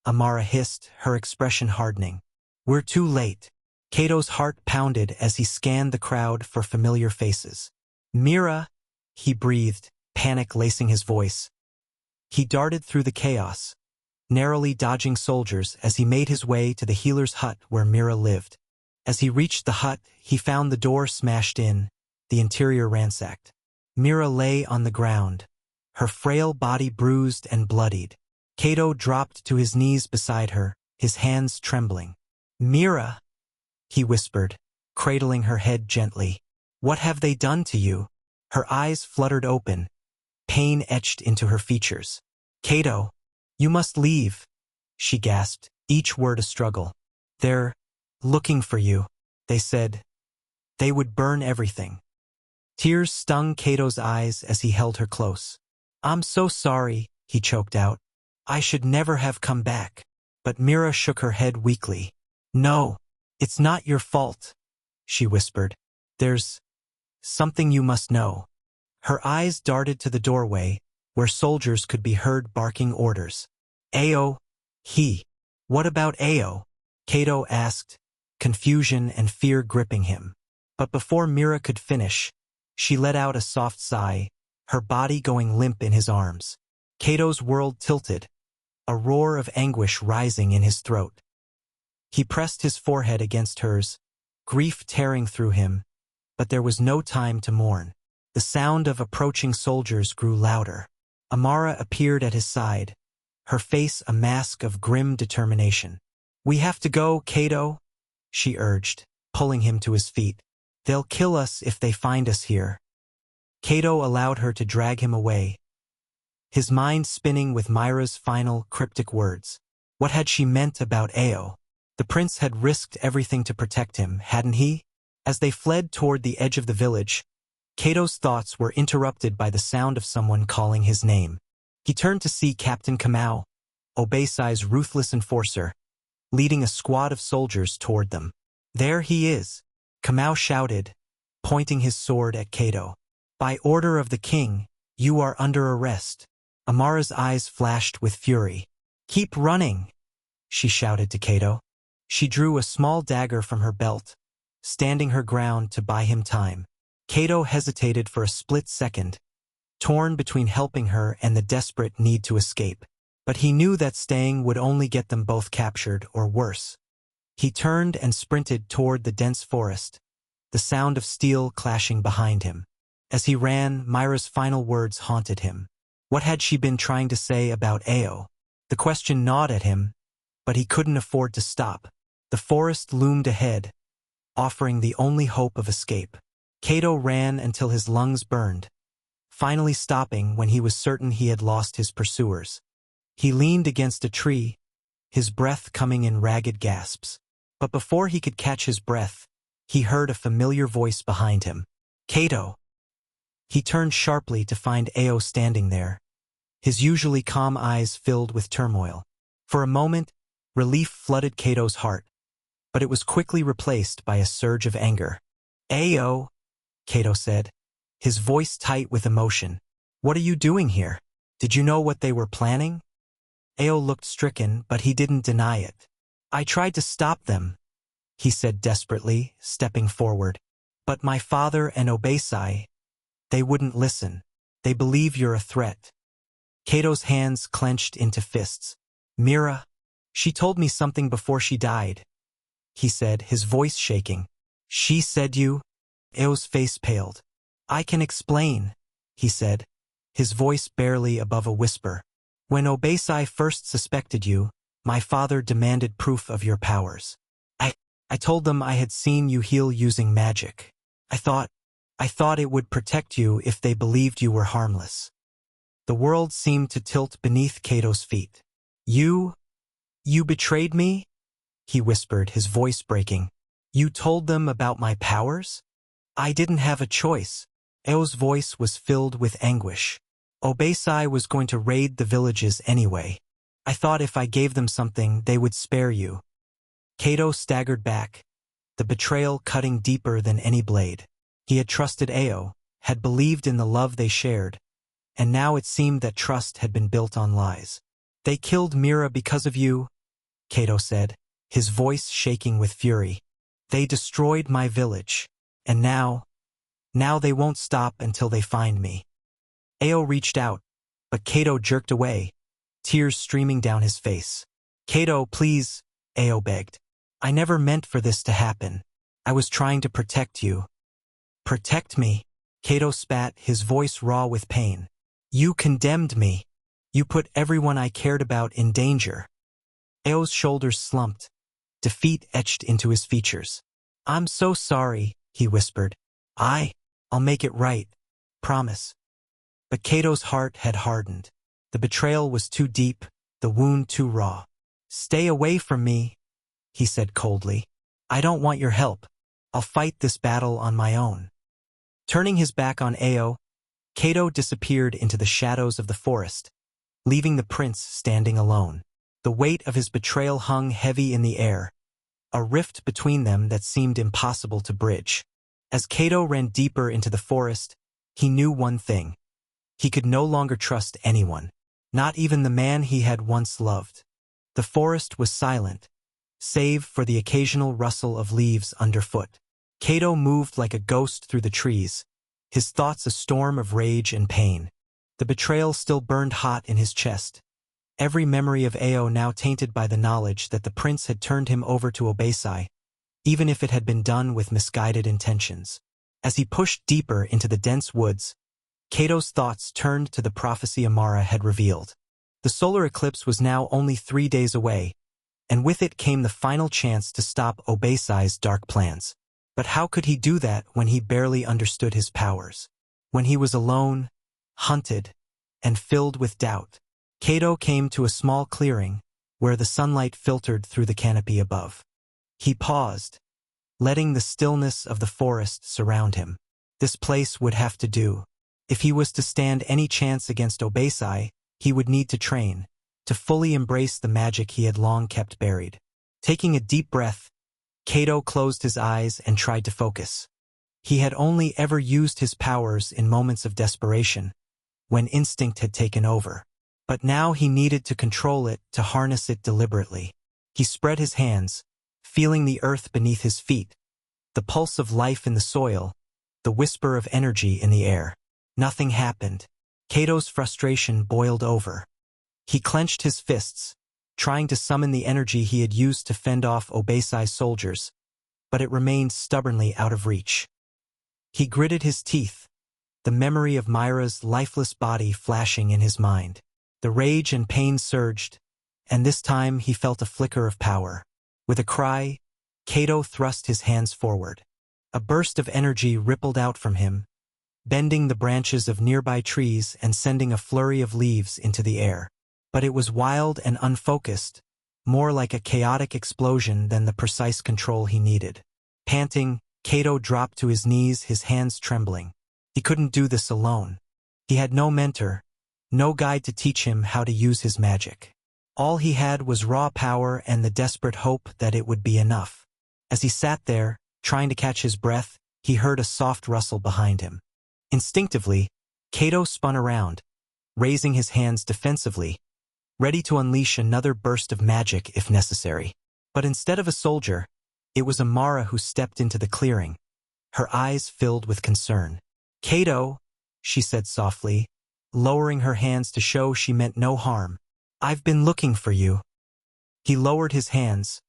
Amara hissed, her expression hardening. We're too late. Kato's heart pounded as he scanned the crowd for familiar faces. Mira, he breathed, panic lacing his voice. He darted through the chaos, narrowly dodging soldiers as he made his way to the healer's hut where Mira lived. As he reached the hut, he found the door smashed in, the interior ransacked. Mira lay on the ground, her frail body bruised and bloodied. Kato dropped to his knees beside her, his hands trembling. Mira, he whispered, cradling her head gently. What have they done to you? Her eyes fluttered open, pain etched into her features. Kato, you must leave, she gasped, each word a struggle. They're looking for you, they said. They would burn everything. Tears stung Kato's eyes as he held her close. I'm so sorry, he choked out. I should never have come back. But Mira shook her head weakly. No, it's not your fault, she whispered. There's something you must know. Her eyes darted to the doorway, where soldiers could be heard barking orders. Ayo, he. What about Ayo? Kato asked, confusion and fear gripping him. But before Mira could finish, she let out a soft sigh, her body going limp in his arms. Kato's world tilted, a roar of anguish rising in his throat. He pressed his forehead against hers, grief tearing through him, but there was no time to mourn. The sound of approaching soldiers grew louder. Amara appeared at his side, her face a mask of grim determination. We have to go, Kato, she urged, pulling him to his feet. They'll kill us if they find us here. Kato allowed her to drag him away, his mind spinning with Myra's final cryptic words. What had she meant about Ayo? The prince had risked everything to protect him, hadn't he? As they fled toward the edge of the village, Kato's thoughts were interrupted by the sound of someone calling his name. He turned to see Captain Kamau, Obasi's ruthless enforcer, leading a squad of soldiers toward them. There he is, Kamau shouted, pointing his sword at Kato. By order of the king, you are under arrest. Amara's eyes flashed with fury. Keep running, she shouted to Kato. She drew a small dagger from her belt, standing her ground to buy him time. Kato hesitated for a split second, torn between helping her and the desperate need to escape. But he knew that staying would only get them both captured or worse. He turned and sprinted toward the dense forest, the sound of steel clashing behind him. As he ran, Myra's final words haunted him. What had she been trying to say about Ayo? The question gnawed at him, but he couldn't afford to stop. The forest loomed ahead, offering the only hope of escape. Kato ran until his lungs burned, finally stopping when he was certain he had lost his pursuers. He leaned against a tree, his breath coming in ragged gasps. But before he could catch his breath, he heard a familiar voice behind him. Kato! He turned sharply to find Ayo standing there, his usually calm eyes filled with turmoil. For a moment, relief flooded Kato's heart, but it was quickly replaced by a surge of anger. Ayo, Kato said, his voice tight with emotion. What are you doing here? Did you know what they were planning? Ayo looked stricken, but he didn't deny it. I tried to stop them, he said desperately, stepping forward. But my father and Obasi, they wouldn't listen. They believe you're a threat. Kato's hands clenched into fists. Mira, she told me something before she died, he said, his voice shaking. She said you? Ayo's face paled. I can explain, he said, his voice barely above a whisper. When Obasi first suspected you, my father demanded proof of your powers. I told them I had seen you heal using magic. I thought it would protect you if they believed you were harmless. The world seemed to tilt beneath Kato's feet. You betrayed me? He whispered, his voice breaking. You told them about my powers? I didn't have a choice. Ayo's voice was filled with anguish. Obasi was going to raid the villages anyway. I thought if I gave them something, they would spare you. Kato staggered back, the betrayal cutting deeper than any blade. He had trusted Ayo, had believed in the love they shared, and now it seemed that trust had been built on lies. They killed Mira because of you, Kato said, his voice shaking with fury. They destroyed my village, and now they won't stop until they find me. Ayo reached out, but Kato jerked away, tears streaming down his face. Kato, please, Ayo begged. I never meant for this to happen. I was trying to protect you. Protect me? Kato spat, his voice raw with pain. You condemned me. You put everyone I cared about in danger. Ayo's shoulders slumped, defeat etched into his features. I'm so sorry, he whispered. I'll make it right. Promise. But Kato's heart had hardened. The betrayal was too deep, the wound too raw. Stay away from me, he said coldly. I don't want your help. I'll fight this battle on my own. Turning his back on Ayo, Kato disappeared into the shadows of the forest, leaving the prince standing alone. The weight of his betrayal hung heavy in the air, a rift between them that seemed impossible to bridge. As Kato ran deeper into the forest, he knew one thing. He could no longer trust anyone, not even the man he had once loved. The forest was silent, save for the occasional rustle of leaves underfoot. Kato moved like a ghost through the trees, his thoughts a storm of rage and pain. The betrayal still burned hot in his chest, every memory of Ayo now tainted by the knowledge that the prince had turned him over to Obasi, even if it had been done with misguided intentions. As he pushed deeper into the dense woods, Kato's thoughts turned to the prophecy Amara had revealed. The solar eclipse was now only 3 days away, and with it came the final chance to stop Obasi's dark plans. But how could he do that when he barely understood his powers? When he was alone, hunted, and filled with doubt, Kato came to a small clearing where the sunlight filtered through the canopy above. He paused, letting the stillness of the forest surround him. This place would have to do. If he was to stand any chance against Obasi, he would need to train, to fully embrace the magic he had long kept buried. Taking a deep breath, Kato closed his eyes and tried to focus. He had only ever used his powers in moments of desperation, when instinct had taken over. But now he needed to control it, to harness it deliberately. He spread his hands, feeling the earth beneath his feet, the pulse of life in the soil, the whisper of energy in the air. Nothing happened. Kato's frustration boiled over. He clenched his fists, trying to summon the energy he had used to fend off Obasi's soldiers, but it remained stubbornly out of reach. He gritted his teeth, the memory of Myra's lifeless body flashing in his mind. The rage and pain surged, and this time he felt a flicker of power. With a cry, Kato thrust his hands forward. A burst of energy rippled out from him, bending the branches of nearby trees and sending a flurry of leaves into the air. But it was wild and unfocused, more like a chaotic explosion than the precise control he needed. Panting, Kato dropped to his knees, his hands trembling. He couldn't do this alone. He had no mentor, no guide to teach him how to use his magic. All he had was raw power and the desperate hope that it would be enough. As he sat there, trying to catch his breath, he heard a soft rustle behind him. Instinctively, Kato spun around, raising his hands defensively, ready to unleash another burst of magic if necessary. But instead of a soldier, it was Amara who stepped into the clearing, her eyes filled with concern. Kato, she said softly, lowering her hands to show she meant no harm. I've been looking for you. He lowered his hands,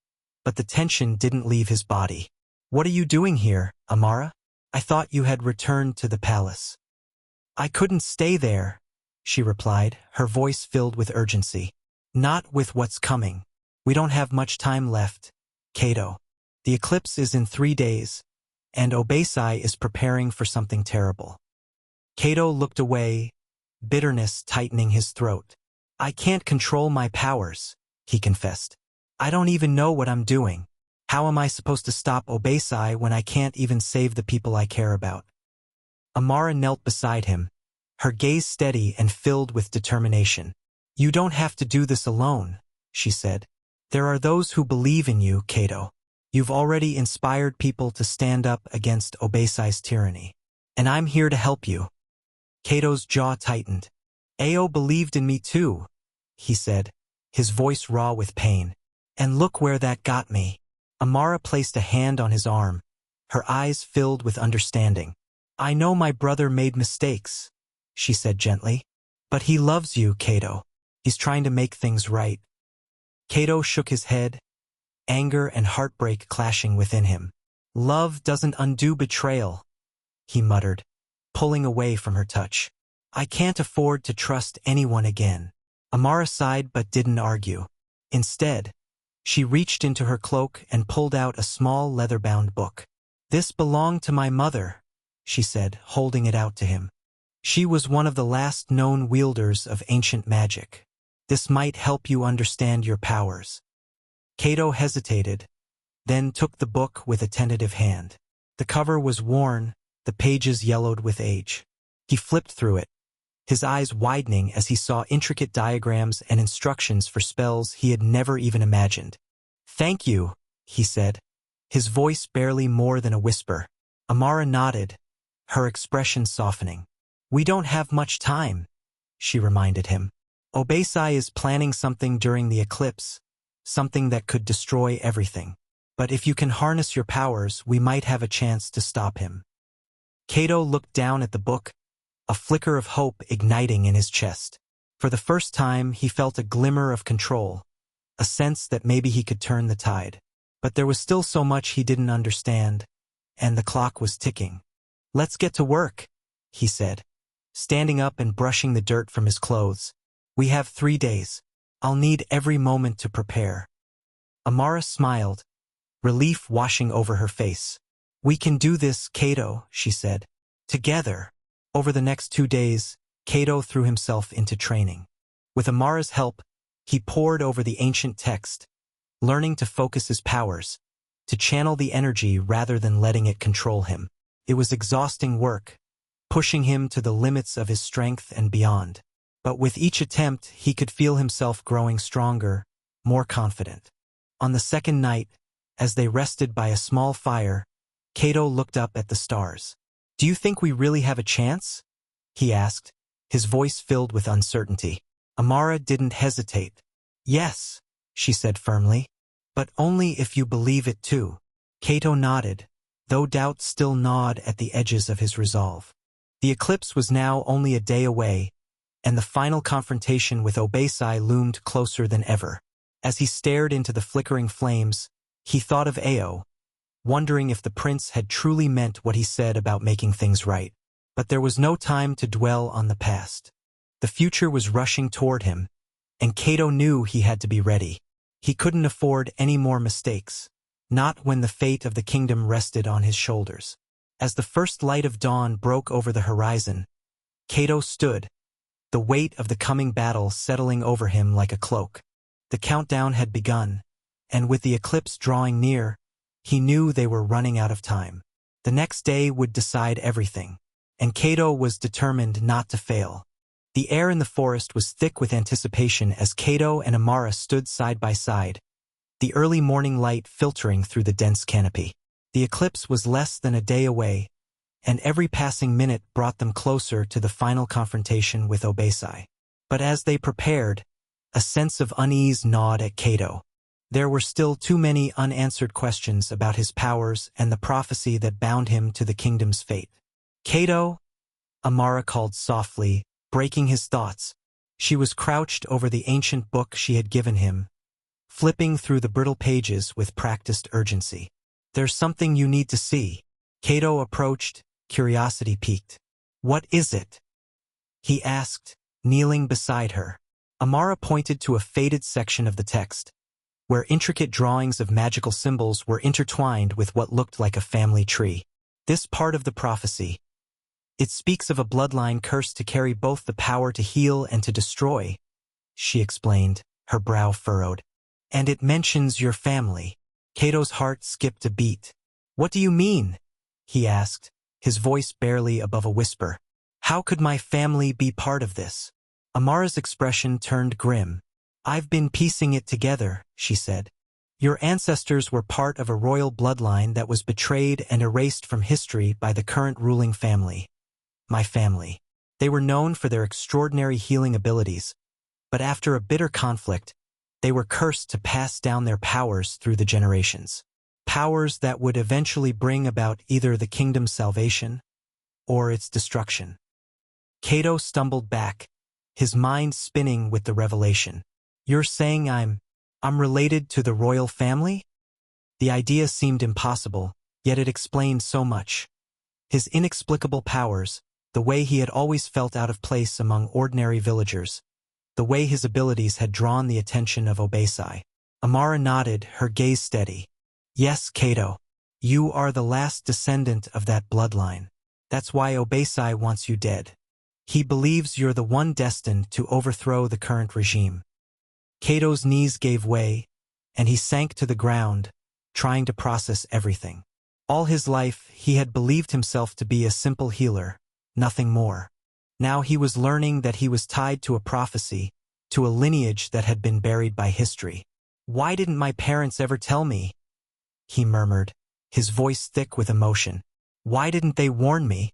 but the tension didn't leave his body. What are you doing here, Amara? I thought you had returned to the palace. I couldn't stay there, she replied, her voice filled with urgency. Not with what's coming. We don't have much time left, Kato. The eclipse is in 3 days, and Obasi is preparing for something terrible. Kato looked away, bitterness tightening his throat. I can't control my powers, he confessed. I don't even know what I'm doing. How am I supposed to stop Obasi when I can't even save the people I care about? Amara knelt beside him, her gaze steady and filled with determination. You don't have to do this alone, she said. There are those who believe in you, Kato. You've already inspired people to stand up against Obasi's tyranny. And I'm here to help you. Kato's jaw tightened. Ayo believed in me too, he said, his voice raw with pain. And look where that got me. Amara placed a hand on his arm, her eyes filled with understanding. I know my brother made mistakes, she said gently. But he loves you, Kato. He's trying to make things right. Kato shook his head, anger and heartbreak clashing within him. Love doesn't undo betrayal, he muttered, pulling away from her touch. I can't afford to trust anyone again. Amara sighed but didn't argue. Instead, she reached into her cloak and pulled out a small leather-bound book. This belonged to my mother, she said, holding it out to him. She was one of the last known wielders of ancient magic. This might help you understand your powers. Kato hesitated, then took the book with a tentative hand. The cover was worn, the pages yellowed with age. He flipped through it, his eyes widening as he saw intricate diagrams and instructions for spells he had never even imagined. Thank you, he said, his voice barely more than a whisper. Amara nodded, her expression softening. We don't have much time, she reminded him. Obasi is planning something during the eclipse, something that could destroy everything. But if you can harness your powers, we might have a chance to stop him. Kato looked down at the book, a flicker of hope igniting in his chest. For the first time, he felt a glimmer of control, a sense that maybe he could turn the tide. But there was still so much he didn't understand, and the clock was ticking. Let's get to work, he said, standing up and brushing the dirt from his clothes. We have 3 days. I'll need every moment to prepare. Amara smiled, relief washing over her face. We can do this, Kato, she said. Together. Over the next 2 days, Kato threw himself into training. With Amara's help, he pored over the ancient text, learning to focus his powers, to channel the energy rather than letting it control him. It was exhausting work, pushing him to the limits of his strength and beyond. But with each attempt, he could feel himself growing stronger, more confident. On the second night, as they rested by a small fire, Kato looked up at the stars. Do you think we really have a chance? He asked, his voice filled with uncertainty. Amara didn't hesitate. Yes, she said firmly, but only if you believe it too. Kato nodded, though doubt still gnawed at the edges of his resolve. The eclipse was now only a day away, and the final confrontation with Obasi loomed closer than ever. As he stared into the flickering flames, he thought of Ayo, wondering if the prince had truly meant what he said about making things right. But there was no time to dwell on the past. The future was rushing toward him, and Kato knew he had to be ready. He couldn't afford any more mistakes, not when the fate of the kingdom rested on his shoulders. As the first light of dawn broke over the horizon, Kato stood, the weight of the coming battle settling over him like a cloak. The countdown had begun, and with the eclipse drawing near, he knew they were running out of time. The next day would decide everything, and Kato was determined not to fail. The air in the forest was thick with anticipation as Kato and Amara stood side by side, the early morning light filtering through the dense canopy. The eclipse was less than a day away, and every passing minute brought them closer to the final confrontation with Obasi. But as they prepared, a sense of unease gnawed at Kato. There were still too many unanswered questions about his powers and the prophecy that bound him to the kingdom's fate. Kato, Amara called softly, breaking his thoughts. She was crouched over the ancient book she had given him, flipping through the brittle pages with practiced urgency. There's something you need to see. Kato approached, curiosity piqued. What is it? He asked, kneeling beside her. Amara pointed to a faded section of the text, where intricate drawings of magical symbols were intertwined with what looked like a family tree. This part of the prophecy. It speaks of a bloodline cursed to carry both the power to heal and to destroy, she explained, her brow furrowed. And it mentions your family. Kato's heart skipped a beat. What do you mean? He asked, his voice barely above a whisper. How could my family be part of this? Amara's expression turned grim. "I've been piecing it together," she said. "Your ancestors were part of a royal bloodline that was betrayed and erased from history by the current ruling family. My family. They were known for their extraordinary healing abilities, but after a bitter conflict, they were cursed to pass down their powers through the generations. Powers that would eventually bring about either the kingdom's salvation or its destruction." Kato stumbled back, his mind spinning with the revelation. "You're saying I'm related to the royal family?" The idea seemed impossible, yet it explained so much. His inexplicable powers, the way he had always felt out of place among ordinary villagers, the way his abilities had drawn the attention of Obasi. Amara nodded, her gaze steady. "Yes, Kato. You are the last descendant of that bloodline. That's why Obasi wants you dead. He believes you're the one destined to overthrow the current regime." Kato's knees gave way, and he sank to the ground, trying to process everything. All his life, he had believed himself to be a simple healer, nothing more. Now he was learning that he was tied to a prophecy, to a lineage that had been buried by history. "Why didn't my parents ever tell me?" he murmured, his voice thick with emotion. "Why didn't they warn me?"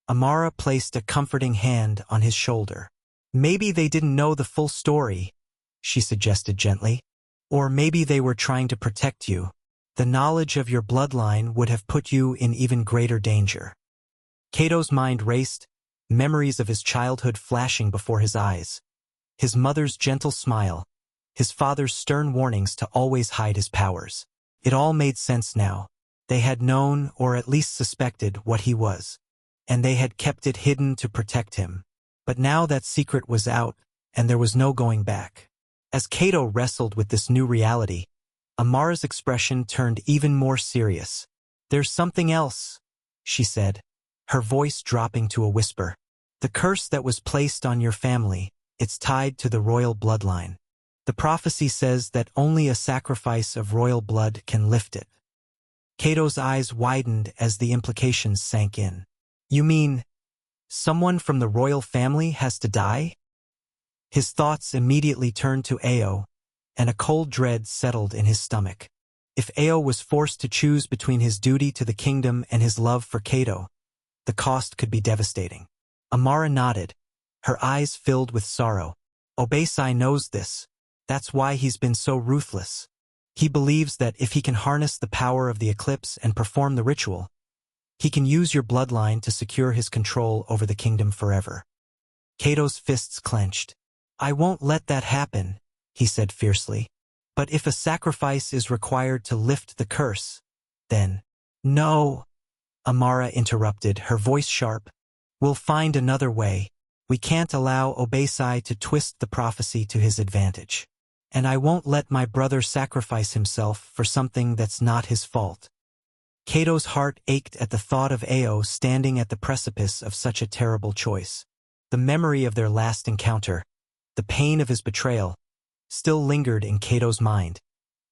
Amara placed a comforting hand on his shoulder. "Maybe they didn't know the full story," she suggested gently. "Or maybe they were trying to protect you. The knowledge of your bloodline would have put you in even greater danger." Kato's mind raced, memories of his childhood flashing before his eyes. His mother's gentle smile, his father's stern warnings to always hide his powers. It all made sense now. They had known, or at least suspected, what he was, and they had kept it hidden to protect him. But now that secret was out, and there was no going back. As Kato wrestled with this new reality, Amara's expression turned even more serious. "There's something else," she said, her voice dropping to a whisper. "The curse that was placed on your family, it's tied to the royal bloodline. The prophecy says that only a sacrifice of royal blood can lift it." Kato's eyes widened as the implications sank in. "You mean, someone from the royal family has to die?" His thoughts immediately turned to Ayo, and a cold dread settled in his stomach. If Ayo was forced to choose between his duty to the kingdom and his love for Kato, the cost could be devastating. Amara nodded, her eyes filled with sorrow. "Obasi knows this. That's why he's been so ruthless. He believes that if he can harness the power of the eclipse and perform the ritual, he can use your bloodline to secure his control over the kingdom forever." Kato's fists clenched. "I won't let that happen," he said fiercely. "But if a sacrifice is required to lift the curse, then—" "No," Amara interrupted, her voice sharp. "We'll find another way. We can't allow Obasi to twist the prophecy to his advantage. And I won't let my brother sacrifice himself for something that's not his fault." Kato's heart ached at the thought of Ayo standing at the precipice of such a terrible choice. The memory of their last encounter, the pain of his betrayal, still lingered in Kato's mind.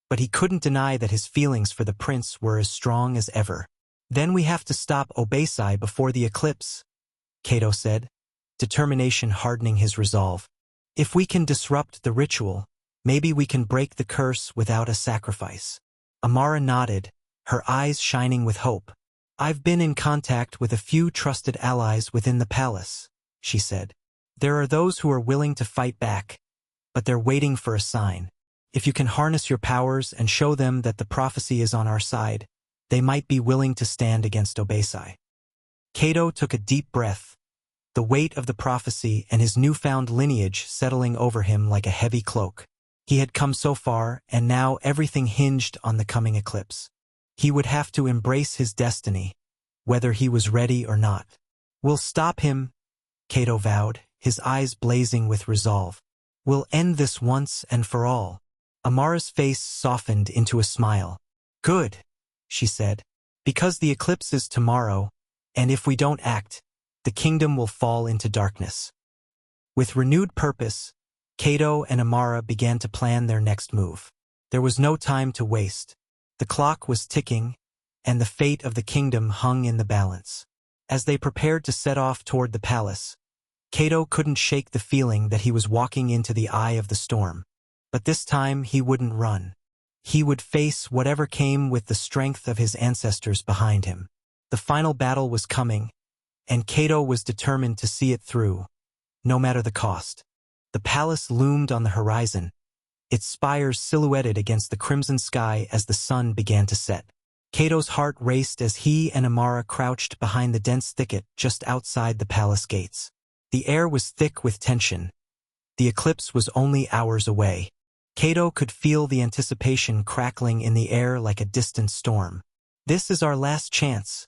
But he couldn't deny that his feelings for the prince were as strong as ever. "Then we have to stop Obasi before the eclipse," Kato said, determination hardening his resolve. "If we can disrupt the ritual, maybe we can break the curse without a sacrifice." Amara nodded, her eyes shining with hope. "I've been in contact with a few trusted allies within the palace," she said. "There are those who are willing to fight back, but they're waiting for a sign. If you can harness your powers and show them that the prophecy is on our side, they might be willing to stand against Obasi." Kato took a deep breath, the weight of the prophecy and his newfound lineage settling over him like a heavy cloak. He had come so far, and now everything hinged on the coming eclipse. He would have to embrace his destiny, whether he was ready or not. "We'll stop him," Kato vowed, his eyes blazing with resolve. "We'll end this once and for all." Amara's face softened into a smile. "Good," she said, "because the eclipse is tomorrow, and if we don't act, the kingdom will fall into darkness." With renewed purpose, Kato and Amara began to plan their next move. There was no time to waste. The clock was ticking, and the fate of the kingdom hung in the balance. As they prepared to set off toward the palace, Kato couldn't shake the feeling that he was walking into the eye of the storm. But this time he wouldn't run. He would face whatever came with the strength of his ancestors behind him. The final battle was coming, and Kato was determined to see it through, no matter the cost. The palace loomed on the horizon, its spires silhouetted against the crimson sky as the sun began to set. Kato's heart raced as he and Amara crouched behind the dense thicket just outside the palace gates. The air was thick with tension. The eclipse was only hours away. Kato could feel the anticipation crackling in the air like a distant storm. "This is our last chance,"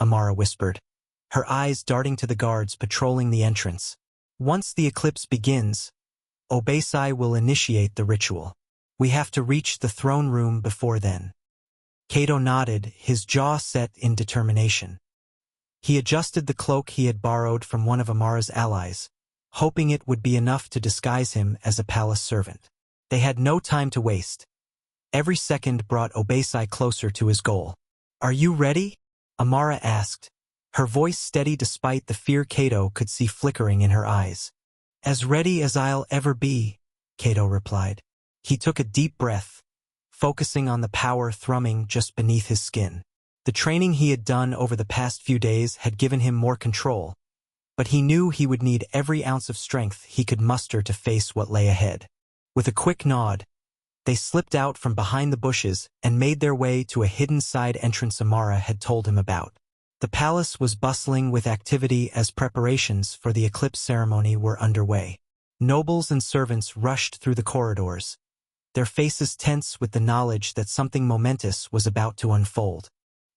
Amara whispered, her eyes darting to the guards patrolling the entrance. "Once the eclipse begins, Obasi will initiate the ritual. We have to reach the throne room before then." Kato nodded, his jaw set in determination. He adjusted the cloak he had borrowed from one of Amara's allies, hoping it would be enough to disguise him as a palace servant. They had no time to waste. Every second brought Obasi closer to his goal. "Are you ready?" Amara asked, her voice steady despite the fear Kato could see flickering in her eyes. "As ready as I'll ever be," Kato replied. He took a deep breath, focusing on the power thrumming just beneath his skin. The training he had done over the past few days had given him more control, but he knew he would need every ounce of strength he could muster to face what lay ahead. With a quick nod, they slipped out from behind the bushes and made their way to a hidden side entrance Amara had told him about. The palace was bustling with activity as preparations for the eclipse ceremony were underway. Nobles and servants rushed through the corridors, their faces tense with the knowledge that something momentous was about to unfold.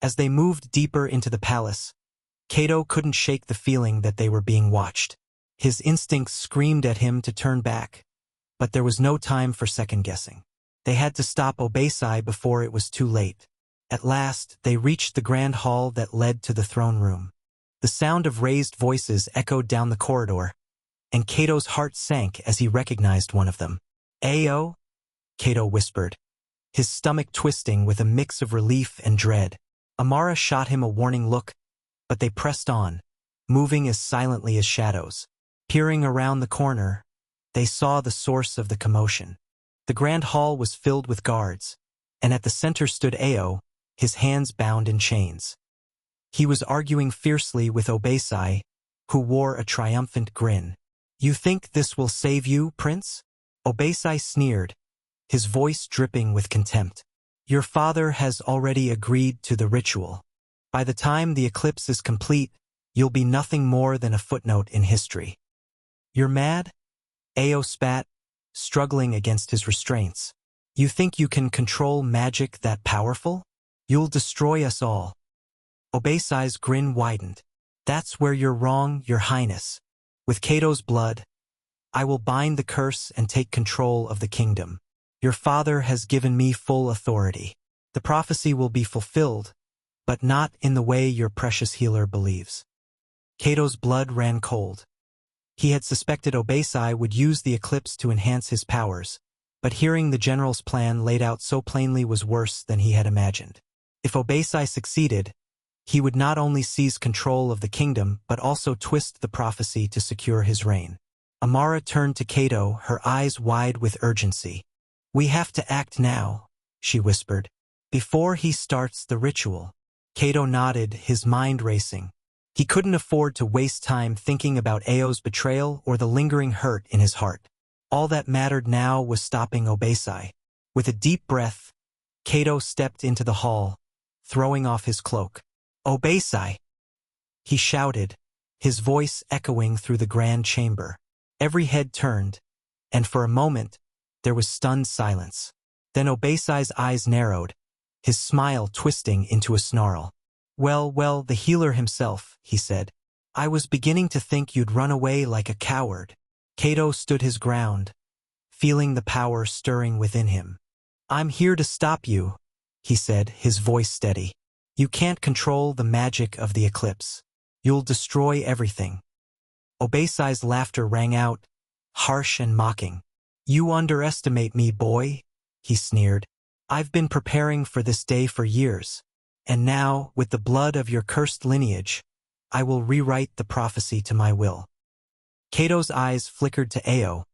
As they moved deeper into the palace, Kato couldn't shake the feeling that they were being watched. His instincts screamed at him to turn back, but there was no time for second-guessing. They had to stop Obasi before it was too late. At last, they reached the grand hall that led to the throne room. The sound of raised voices echoed down the corridor, and Kato's heart sank as he recognized one of them. "Ayo?" Kato whispered, his stomach twisting with a mix of relief and dread. Amara shot him a warning look, but they pressed on, moving as silently as shadows. Peering around the corner, they saw the source of the commotion. The grand hall was filled with guards, and at the center stood Ayo, his hands bound in chains. He was arguing fiercely with Obasi, who wore a triumphant grin. "You think this will save you, Prince?" Obasi sneered, his voice dripping with contempt. "Your father has already agreed to the ritual. By the time the eclipse is complete, you'll be nothing more than a footnote in history." "You're mad?" Ayo spat, struggling against his restraints. "You think you can control magic that powerful? You'll destroy us all." Obasi's grin widened. "That's where you're wrong, Your Highness. With Kato's blood, I will bind the curse and take control of the kingdom. Your father has given me full authority. The prophecy will be fulfilled, but not in the way your precious healer believes." Kato's blood ran cold. He had suspected Obasi would use the eclipse to enhance his powers, but hearing the general's plan laid out so plainly was worse than he had imagined. If Obasi succeeded, he would not only seize control of the kingdom but also twist the prophecy to secure his reign. Amara turned to Kato, her eyes wide with urgency. "We have to act now," she whispered, "before he starts the ritual." Kato nodded, his mind racing. He couldn't afford to waste time thinking about Ayo's betrayal or the lingering hurt in his heart. All that mattered now was stopping Obasi. With a deep breath, Kato stepped into the hall, throwing off his cloak. "Obasi!" he shouted, his voice echoing through the grand chamber. Every head turned, and for a moment, there was stunned silence. Then Obasi's eyes narrowed, his smile twisting into a snarl. Well, the healer himself," he said. "I was beginning to think you'd run away like a coward." Kato stood his ground, feeling the power stirring within him. "I'm here to stop you," he said, his voice steady. "You can't control the magic of the eclipse. You'll destroy everything." Obasi's laughter rang out, harsh and mocking. "You underestimate me, boy," he sneered. "I've been preparing for this day for years. And now, with the blood of your cursed lineage, I will rewrite the prophecy to my will." Kato's eyes flickered to Ayo,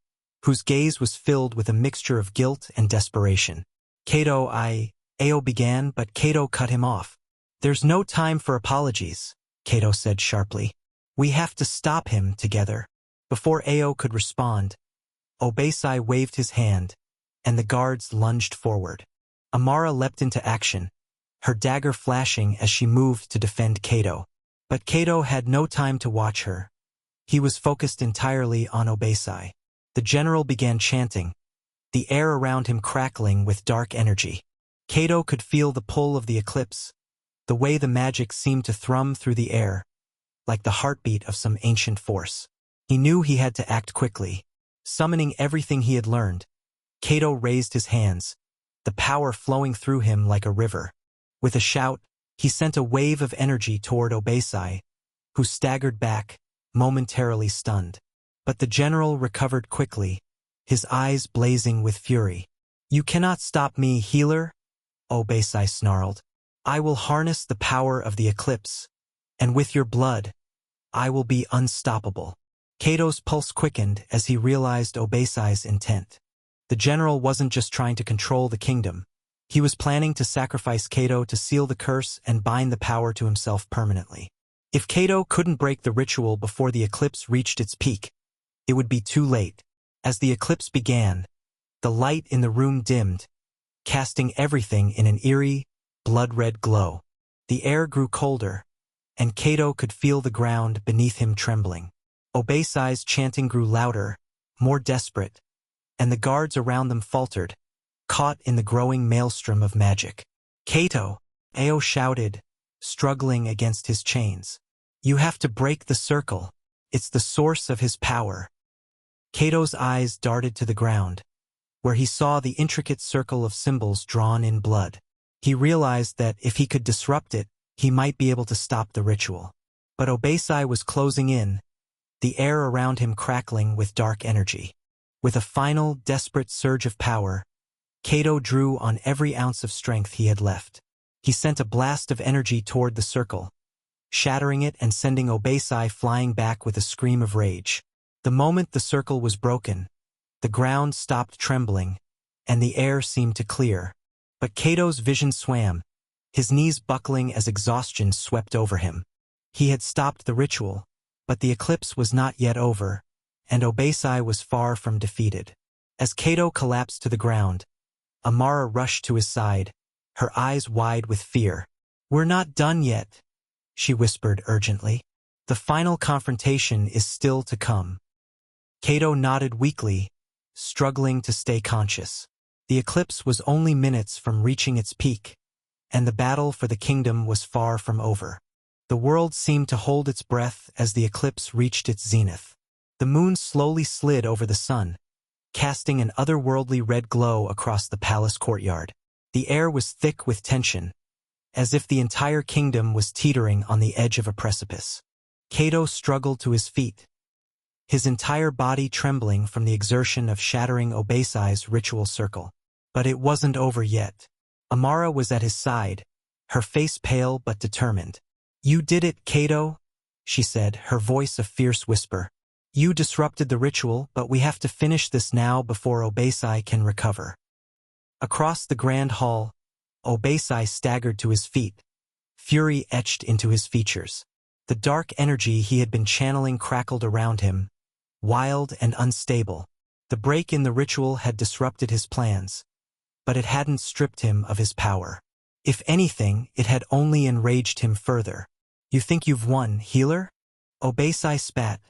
whose gaze was filled with a mixture of guilt and desperation. Ayo began, but Kato cut him off. There's no time for apologies, Kato said sharply. We have to stop him together. Before Ayo could respond, Obasi waved his hand, and the guards lunged forward. Amara leapt into action, her dagger flashing as she moved to defend Kato. But Kato had no time to watch her. He was focused entirely on Obasi. The general began chanting, the air around him crackling with dark energy. Kato could feel the pull of the eclipse, the way the magic seemed to thrum through the air, like the heartbeat of some ancient force. He knew he had to act quickly. Summoning everything he had learned, Kato raised his hands, the power flowing through him like a river. With a shout, he sent a wave of energy toward Obasi, who staggered back, momentarily stunned. But the general recovered quickly, his eyes blazing with fury. You cannot stop me, healer, Obasi snarled. I will harness the power of the eclipse, and with your blood, I will be unstoppable. Kato's pulse quickened as he realized Obasi's intent. The general wasn't just trying to control the kingdom. He was planning to sacrifice Kato to seal the curse and bind the power to himself permanently. If Kato couldn't break the ritual before the eclipse reached its peak, it would be too late. As the eclipse began, the light in the room dimmed, casting everything in an eerie, blood-red glow. The air grew colder, and Kato could feel the ground beneath him trembling. Obasi's chanting grew louder, more desperate, and the guards around them faltered, caught in the growing maelstrom of magic. Kato, Ayo shouted, struggling against his chains. You have to break the circle. It's the source of his power. Kato's eyes darted to the ground, where he saw the intricate circle of symbols drawn in blood. He realized that if he could disrupt it, he might be able to stop the ritual. But Obasi was closing in, the air around him crackling with dark energy. With a final, desperate surge of power, Kato drew on every ounce of strength he had left. He sent a blast of energy toward the circle, shattering it and sending Obasi flying back with a scream of rage. The moment the circle was broken, the ground stopped trembling, and the air seemed to clear. But Kato's vision swam, his knees buckling as exhaustion swept over him. He had stopped the ritual, but the eclipse was not yet over, and Obasi was far from defeated. As Kato collapsed to the ground, Amara rushed to his side, her eyes wide with fear. We're not done yet, she whispered urgently. The final confrontation is still to come. Kato nodded weakly, struggling to stay conscious. The eclipse was only minutes from reaching its peak, and the battle for the kingdom was far from over. The world seemed to hold its breath as the eclipse reached its zenith. The moon slowly slid over the sun, casting an otherworldly red glow across the palace courtyard. The air was thick with tension, as if the entire kingdom was teetering on the edge of a precipice. Kato struggled to his feet, his entire body trembling from the exertion of shattering Obasi's ritual circle. But it wasn't over yet. Amara was at his side, her face pale but determined. You did it, Kato, she said, her voice a fierce whisper. You disrupted the ritual, but we have to finish this now before Obasi can recover. Across the grand hall, Obasi staggered to his feet, fury etched into his features. The dark energy he had been channeling crackled around him, wild and unstable. The break in the ritual had disrupted his plans, but it hadn't stripped him of his power. If anything, it had only enraged him further. You think you've won, healer? Obasi spat,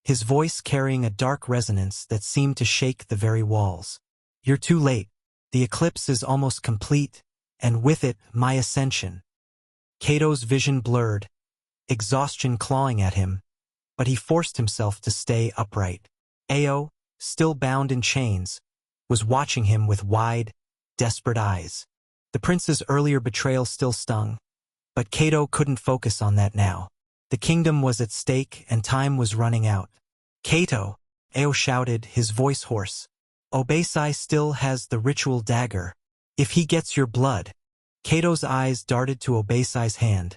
his voice carrying a dark resonance that seemed to shake the very walls. You're too late. The eclipse is almost complete, and with it, my ascension. Kato's vision blurred, exhaustion clawing at him, but he forced himself to stay upright. Ayo, still bound in chains, was watching him with wide, desperate eyes. The prince's earlier betrayal still stung, but Kato couldn't focus on that now. The kingdom was at stake and time was running out. Kato, Ayo shouted, his voice hoarse. Obasi still has the ritual dagger. If he gets your blood. Kato's eyes darted to Obasi's hand,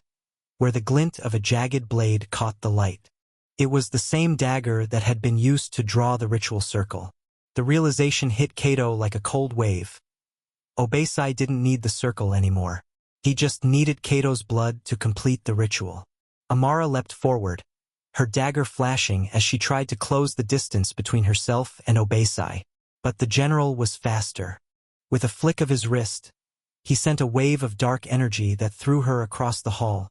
where the glint of a jagged blade caught the light. It was the same dagger that had been used to draw the ritual circle. The realization hit Kato like a cold wave. Obasi didn't need the circle anymore. He just needed Kato's blood to complete the ritual. Amara leapt forward, her dagger flashing as she tried to close the distance between herself and Obasi. But the general was faster. With a flick of his wrist, he sent a wave of dark energy that threw her across the hall,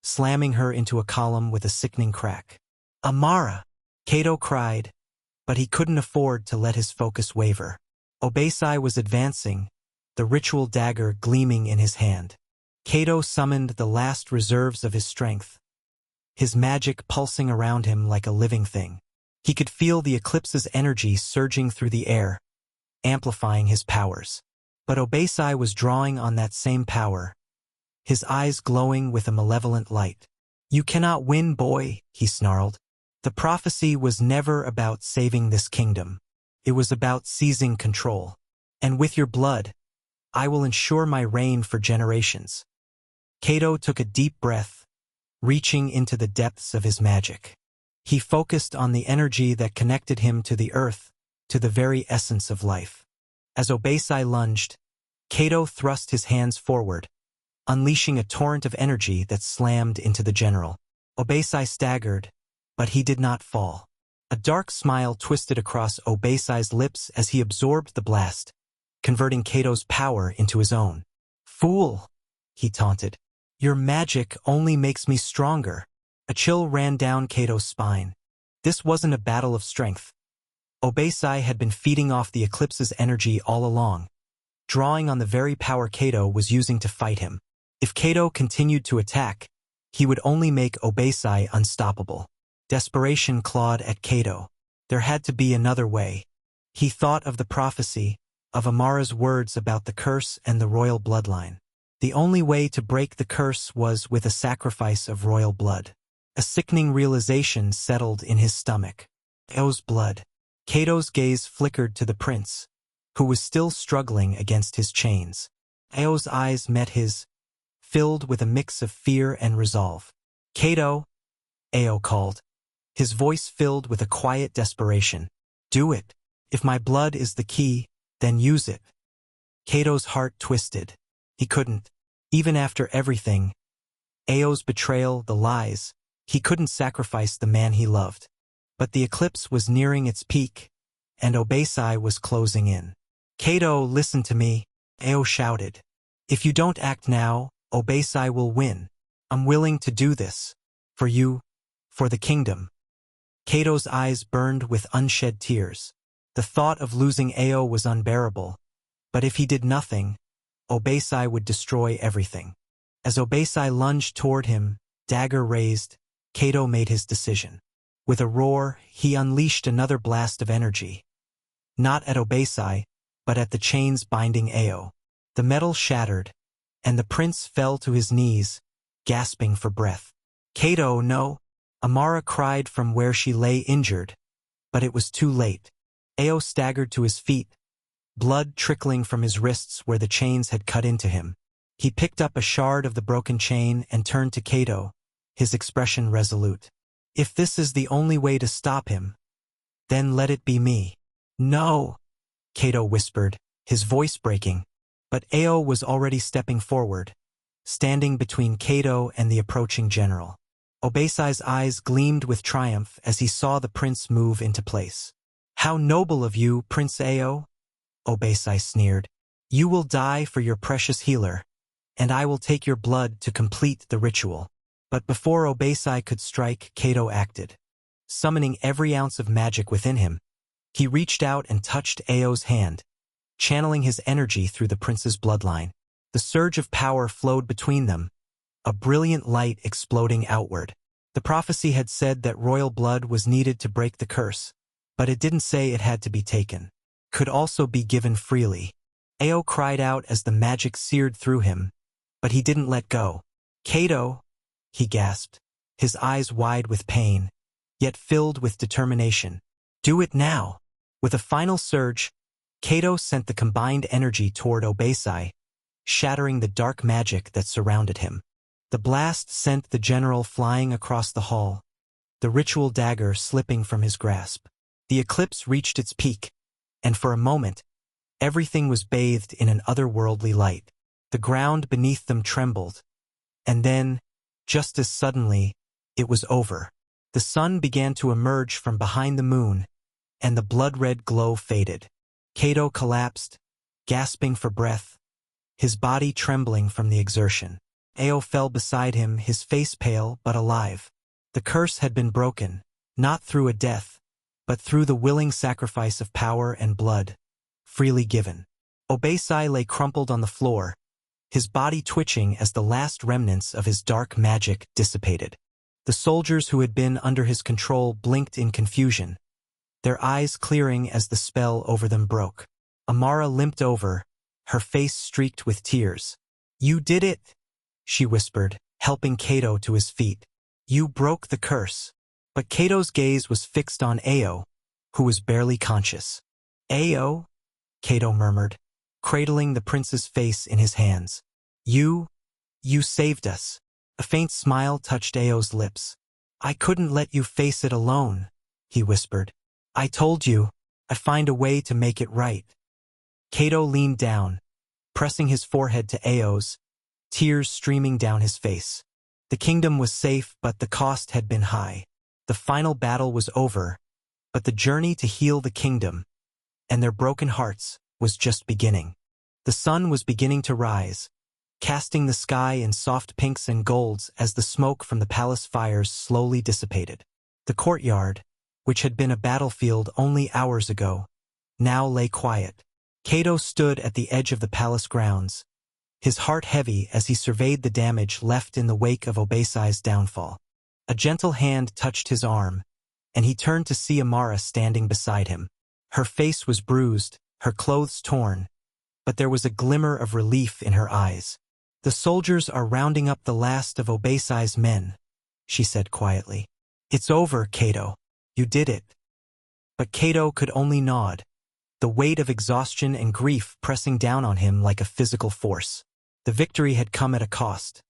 slamming her into a column with a sickening crack. "Amara!" Kato cried, but he couldn't afford to let his focus waver. Obasi was advancing, the ritual dagger gleaming in his hand. Kato summoned the last reserves of his strength, his magic pulsing around him like a living thing. He could feel the eclipse's energy surging through the air, amplifying his powers. But Obasi was drawing on that same power, his eyes glowing with a malevolent light. "You cannot win, boy," he snarled. "The prophecy was never about saving this kingdom. It was about seizing control. And with your blood, I will ensure my reign for generations." Kato took a deep breath, reaching into the depths of his magic. He focused on the energy that connected him to the earth, to the very essence of life. As Obasi lunged, Kato thrust his hands forward, unleashing a torrent of energy that slammed into the general. Obasi staggered, but he did not fall. A dark smile twisted across Obasi's lips as he absorbed the blast, converting Kato's power into his own. "Fool!" he taunted. "Your magic only makes me stronger." A chill ran down Kato's spine. This wasn't a battle of strength. Obasi had been feeding off the eclipse's energy all along, drawing on the very power Kato was using to fight him. If Kato continued to attack, he would only make Obasi unstoppable. Desperation clawed at Kato. There had to be another way. He thought of the prophecy, of Amara's words about the curse and the royal bloodline. The only way to break the curse was with a sacrifice of royal blood. A sickening realization settled in his stomach. Ayo's blood. Kato's gaze flickered to the prince, who was still struggling against his chains. Ayo's eyes met his, filled with a mix of fear and resolve. "Kato," Ayo called, his voice filled with a quiet desperation. "Do it. If my blood is the key, then use it." Kato's heart twisted. He couldn't. Even after everything, Ayo's betrayal, the lies, he couldn't sacrifice the man he loved. But the eclipse was nearing its peak, and Obasi was closing in. "Kato, listen to me," Ayo shouted. "If you don't act now, Obasi will win. I'm willing to do this. For you, for the kingdom." Kato's eyes burned with unshed tears. The thought of losing Ayo was unbearable, but if he did nothing, Obasi would destroy everything. As Obasi lunged toward him, dagger raised, Kato made his decision. With a roar, he unleashed another blast of energy. Not at Obasi, but at the chains binding Ayo. The metal shattered, and the prince fell to his knees, gasping for breath. "Kato, no!" Amara cried from where she lay injured, but it was too late. Ayo staggered to his feet, blood trickling from his wrists where the chains had cut into him. He picked up a shard of the broken chain and turned to Kato, his expression resolute. "If this is the only way to stop him, then let it be me." "No," Kato whispered, his voice breaking, but Ayo was already stepping forward, standing between Kato and the approaching general. Obasi's eyes gleamed with triumph as he saw the prince move into place. "How noble of you, Prince Ayo," Obasi sneered. "You will die for your precious healer, and I will take your blood to complete the ritual." But before Obasi could strike, Kato acted. Summoning every ounce of magic within him, he reached out and touched Ayo's hand, channeling his energy through the prince's bloodline. The surge of power flowed between them, a brilliant light exploding outward. The prophecy had said that royal blood was needed to break the curse, but it didn't say it had to be taken. Could also be given freely. Ayo cried out as the magic seared through him, but he didn't let go. "Kato," he gasped, his eyes wide with pain, yet filled with determination. "Do it now." With a final surge, Kato sent the combined energy toward Obasi, shattering the dark magic that surrounded him. The blast sent the general flying across the hall, the ritual dagger slipping from his grasp. The eclipse reached its peak, and for a moment, everything was bathed in an otherworldly light. The ground beneath them trembled, and then, just as suddenly, it was over. The sun began to emerge from behind the moon, and the blood-red glow faded. Kato collapsed, gasping for breath, his body trembling from the exertion. Ayo fell beside him, his face pale but alive. The curse had been broken, not through a death, but through the willing sacrifice of power and blood, freely given. Obasi lay crumpled on the floor, his body twitching as the last remnants of his dark magic dissipated. The soldiers who had been under his control blinked in confusion, their eyes clearing as the spell over them broke. Amara limped over, her face streaked with tears. "You did it," she whispered, helping Kato to his feet. "You broke the curse." But Kato's gaze was fixed on Ayo, who was barely conscious. "Ayo?" Kato murmured, cradling the prince's face in his hands. You saved us." A faint smile touched Ayo's lips. "I couldn't let you face it alone," he whispered. "I told you, I'd find a way to make it right." Kato leaned down, pressing his forehead to Ayo's, tears streaming down his face. The kingdom was safe, but the cost had been high. The final battle was over, but the journey to heal the kingdom and their broken hearts was just beginning. The sun was beginning to rise, casting the sky in soft pinks and golds as the smoke from the palace fires slowly dissipated. The courtyard, which had been a battlefield only hours ago, now lay quiet. Kato stood at the edge of the palace grounds, his heart heavy as he surveyed the damage left in the wake of Obasi's downfall. A gentle hand touched his arm, and he turned to see Amara standing beside him. Her face was bruised, her clothes torn, but there was a glimmer of relief in her eyes. "The soldiers are rounding up the last of Obasi's men," she said quietly. "It's over, Kato. You did it." But Kato could only nod, the weight of exhaustion and grief pressing down on him like a physical force. The victory had come at a cost.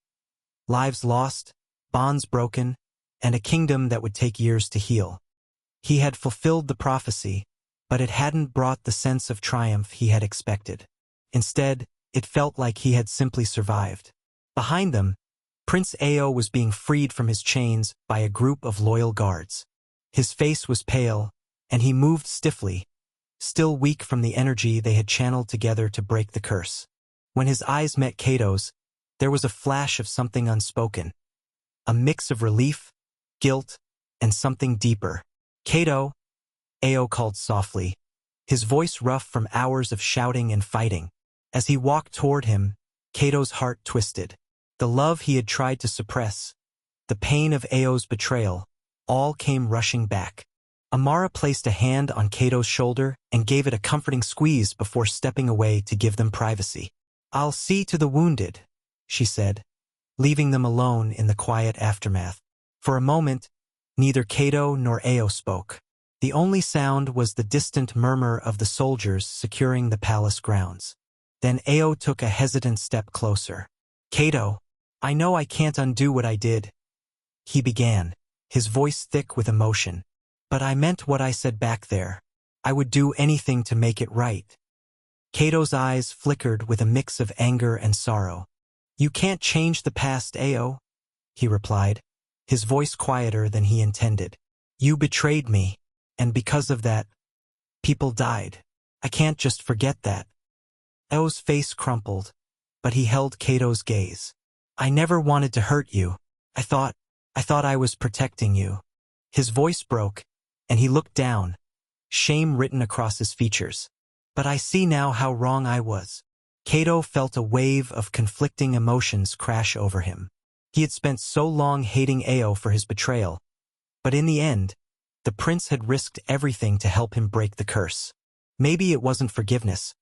Lives lost, bonds broken, and a kingdom that would take years to heal. He had fulfilled the prophecy, but it hadn't brought the sense of triumph he had expected. Instead, it felt like he had simply survived. Behind them, Prince Ayo was being freed from his chains by a group of loyal guards. His face was pale, and he moved stiffly, still weak from the energy they had channeled together to break the curse. When his eyes met Kato's, there was a flash of something unspoken, a mix of relief, guilt, and something deeper. "Kato," Ayo called softly, his voice rough from hours of shouting and fighting. As he walked toward him, Kato's heart twisted. The love he had tried to suppress, the pain of Ayo's betrayal, all came rushing back. Amara placed a hand on Kato's shoulder and gave it a comforting squeeze before stepping away to give them privacy. "I'll see to the wounded," she said, leaving them alone in the quiet aftermath. For a moment, neither Kato nor Ayo spoke. The only sound was the distant murmur of the soldiers securing the palace grounds. Then Ayo took a hesitant step closer. "Kato, I know I can't undo what I did," he began, his voice thick with emotion. "But I meant what I said back there. I would do anything to make it right." Kato's eyes flickered with a mix of anger and sorrow. "You can't change the past, Ayo," he replied, his voice quieter than he intended. "You betrayed me, and because of that, people died. I can't just forget that." Ayo's face crumpled, but he held Kato's gaze. "I never wanted to hurt you. I thought I was protecting you." His voice broke, and he looked down, shame written across his features. "But I see now how wrong I was." Kato felt a wave of conflicting emotions crash over him. He had spent so long hating Ayo for his betrayal, but in the end, the prince had risked everything to help him break the curse. Maybe it wasn't forgiveness,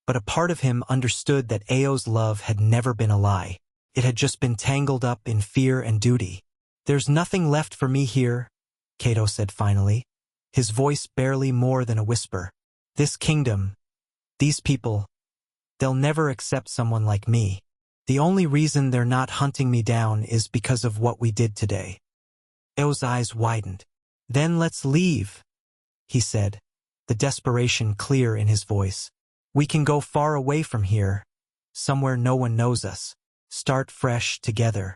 but a part of him understood that Ayo's love had never been a lie. It had just been tangled up in fear and duty. "There's nothing left for me here," Kato said finally, his voice barely more than a whisper. "This kingdom, these people, they'll never accept someone like me. The only reason they're not hunting me down is because of what we did today." Ayo's eyes widened. "Then let's leave," he said, the desperation clear in his voice. "We can go far away from here, somewhere no one knows us. Start fresh together."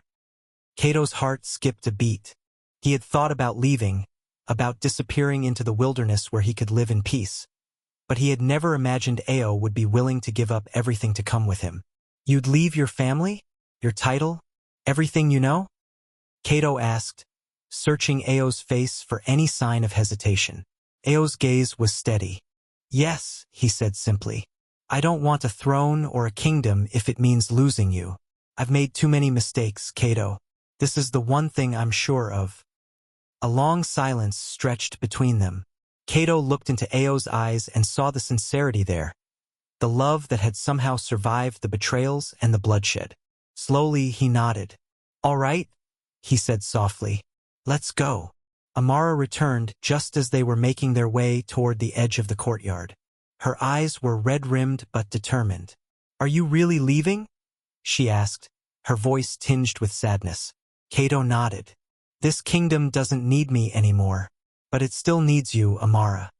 Kato's heart skipped a beat. He had thought about leaving, about disappearing into the wilderness where he could live in peace. But he had never imagined Ayo would be willing to give up everything to come with him. "You'd leave your family? Your title? Everything you know?" Kato asked, searching Ayo's face for any sign of hesitation. Ayo's gaze was steady. "Yes," he said simply. "I don't want a throne or a kingdom if it means losing you. I've made too many mistakes, Kato. This is the one thing I'm sure of." A long silence stretched between them. Kato looked into Ayo's eyes and saw the sincerity there, the love that had somehow survived the betrayals and the bloodshed. Slowly he nodded. "All right," he said softly. "Let's go." Amara returned just as they were making their way toward the edge of the courtyard. Her eyes were red-rimmed but determined. "Are you really leaving?" she asked, her voice tinged with sadness. Kato nodded. "This kingdom doesn't need me anymore, but it still needs you, Amara.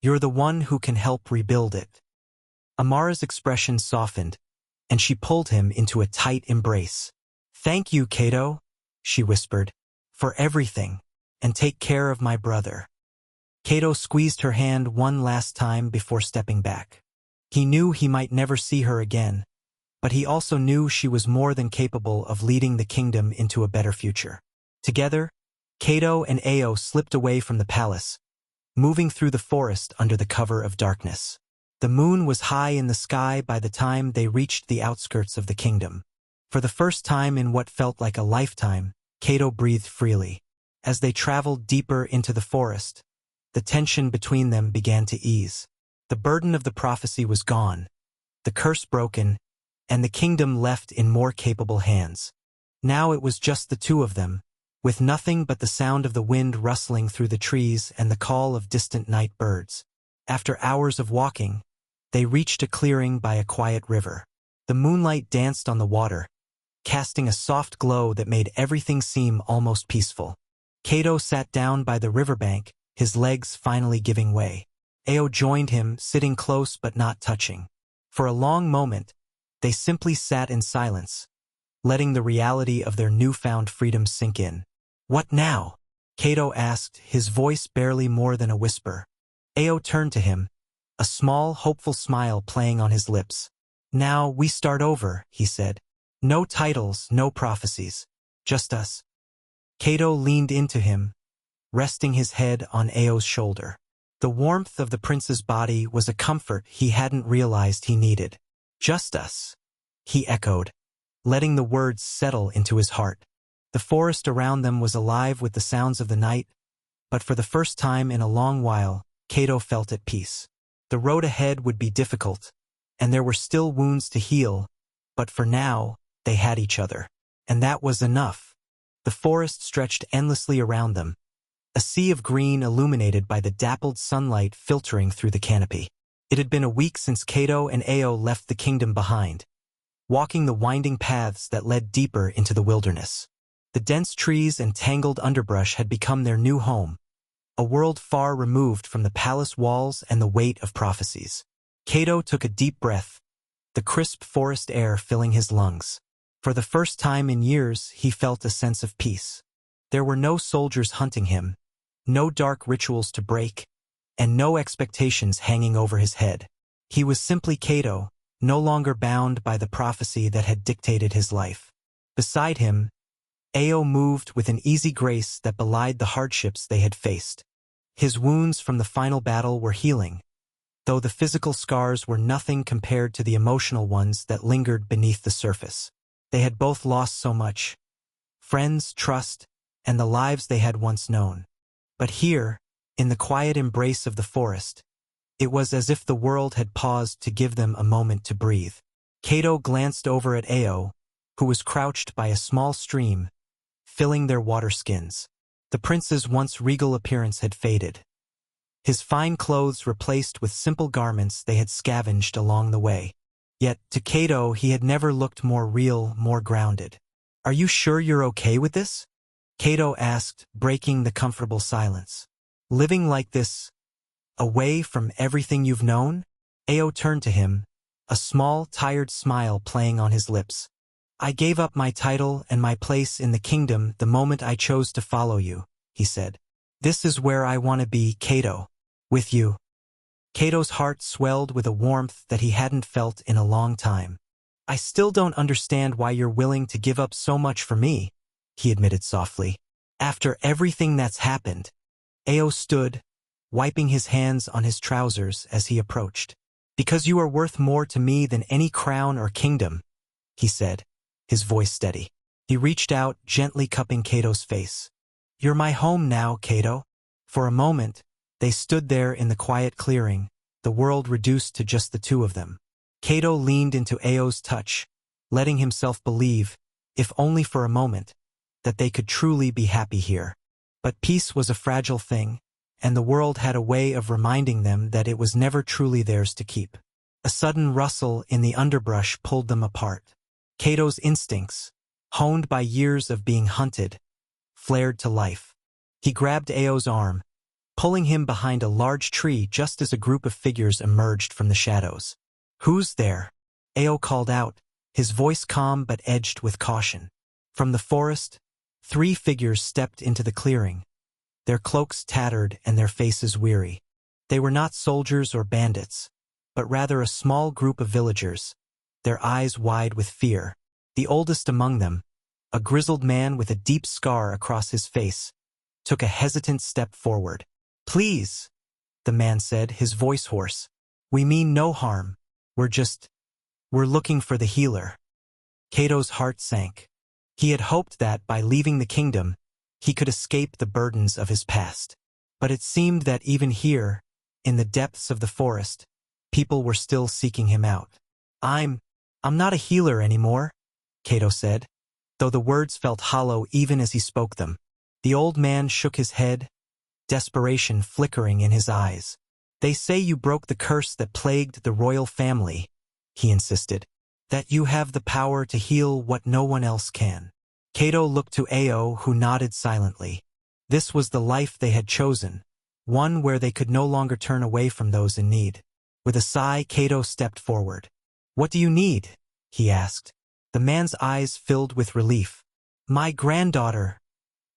You're the one who can help rebuild it." Amara's expression softened, and she pulled him into a tight embrace. "Thank you, Kato," she whispered, "for everything, and take care of my brother." Kato squeezed her hand one last time before stepping back. He knew he might never see her again, but he also knew she was more than capable of leading the kingdom into a better future. Together, Kato and Ayo slipped away from the palace, moving through the forest under the cover of darkness. The moon was high in the sky by the time they reached the outskirts of the kingdom. For the first time in what felt like a lifetime, Kato breathed freely. As they traveled deeper into the forest, the tension between them began to ease. The burden of the prophecy was gone, the curse broken, and the kingdom left in more capable hands. Now it was just the two of them, with nothing but the sound of the wind rustling through the trees and the call of distant night birds. After hours of walking, they reached a clearing by a quiet river. The moonlight danced on the water, casting a soft glow that made everything seem almost peaceful. Kato sat down by the riverbank, his legs finally giving way. Ayo joined him, sitting close but not touching. For a long moment, they simply sat in silence, letting the reality of their newfound freedom sink in. "What now?" Kato asked, his voice barely more than a whisper. Ayo turned to him, a small, hopeful smile playing on his lips. "Now we start over," he said. "No titles, no prophecies. Just us." Kato leaned into him, resting his head on Ayo's shoulder. The warmth of the prince's body was a comfort he hadn't realized he needed. "Just us," he echoed, letting the words settle into his heart. The forest around them was alive with the sounds of the night, but for the first time in a long while, Kato felt at peace. The road ahead would be difficult, and there were still wounds to heal, but for now, they had each other. And that was enough. The forest stretched endlessly around them, a sea of green illuminated by the dappled sunlight filtering through the canopy. It had been a week since Kato and Ayo left the kingdom behind, walking the winding paths that led deeper into the wilderness. The dense trees and tangled underbrush had become their new home, a world far removed from the palace walls and the weight of prophecies. Kato took a deep breath, the crisp forest air filling his lungs. For the first time in years, he felt a sense of peace. There were no soldiers hunting him, no dark rituals to break, and no expectations hanging over his head. He was simply Kato, no longer bound by the prophecy that had dictated his life. Beside him, Ayo moved with an easy grace that belied the hardships they had faced. His wounds from the final battle were healing, though the physical scars were nothing compared to the emotional ones that lingered beneath the surface. They had both lost so much: friends, trust, and the lives they had once known. But here, in the quiet embrace of the forest, it was as if the world had paused to give them a moment to breathe. Kato glanced over at Ayo, who was crouched by a small stream, filling their water skins. The prince's once regal appearance had faded, his fine clothes replaced with simple garments they had scavenged along the way. Yet, to Kato, he had never looked more real, more grounded. "Are you sure you're okay with this?" Kato asked, breaking the comfortable silence. Living like this, away from everything you've known? Ayo turned to him, a small, tired smile playing on his lips. I gave up my title and my place in the kingdom the moment I chose to follow you, he said. This is where I want to be, Kato. With you. Kato's heart swelled with a warmth that he hadn't felt in a long time. I still don't understand why you're willing to give up so much for me, he admitted softly. After everything that's happened. Ayo stood, wiping his hands on his trousers as he approached. Because you are worth more to me than any crown or kingdom, he said, his voice steady. He reached out, gently cupping Kato's face. You're my home now, Kato. For a moment, they stood there in the quiet clearing, the world reduced to just the two of them. Kato leaned into Ayo's touch, letting himself believe, if only for a moment, that they could truly be happy here. But peace was a fragile thing, and the world had a way of reminding them that it was never truly theirs to keep. A sudden rustle in the underbrush pulled them apart. Kato's instincts, honed by years of being hunted, flared to life. He grabbed Ayo's arm, pulling him behind a large tree just as a group of figures emerged from the shadows. Who's there? Ayo called out, his voice calm but edged with caution. From the forest, 3 figures stepped into the clearing, their cloaks tattered and their faces weary. They were not soldiers or bandits, but rather a small group of villagers, their eyes wide with fear. The oldest among them, a grizzled man with a deep scar across his face, took a hesitant step forward. Please, the man said, his voice hoarse. We mean no harm. We're looking for the healer. Kato's heart sank. He had hoped that by leaving the kingdom, he could escape the burdens of his past. But it seemed that even here, in the depths of the forest, people were still seeking him out. I'm not a healer anymore, Kato said, though the words felt hollow even as he spoke them. The old man shook his head, desperation flickering in his eyes. They say you broke the curse that plagued the royal family, he insisted, that you have the power to heal what no one else can. Kato looked to Ayo, who nodded silently. This was the life they had chosen, one where they could no longer turn away from those in need. With a sigh, Kato stepped forward. What do you need? He asked. The man's eyes filled with relief. My granddaughter,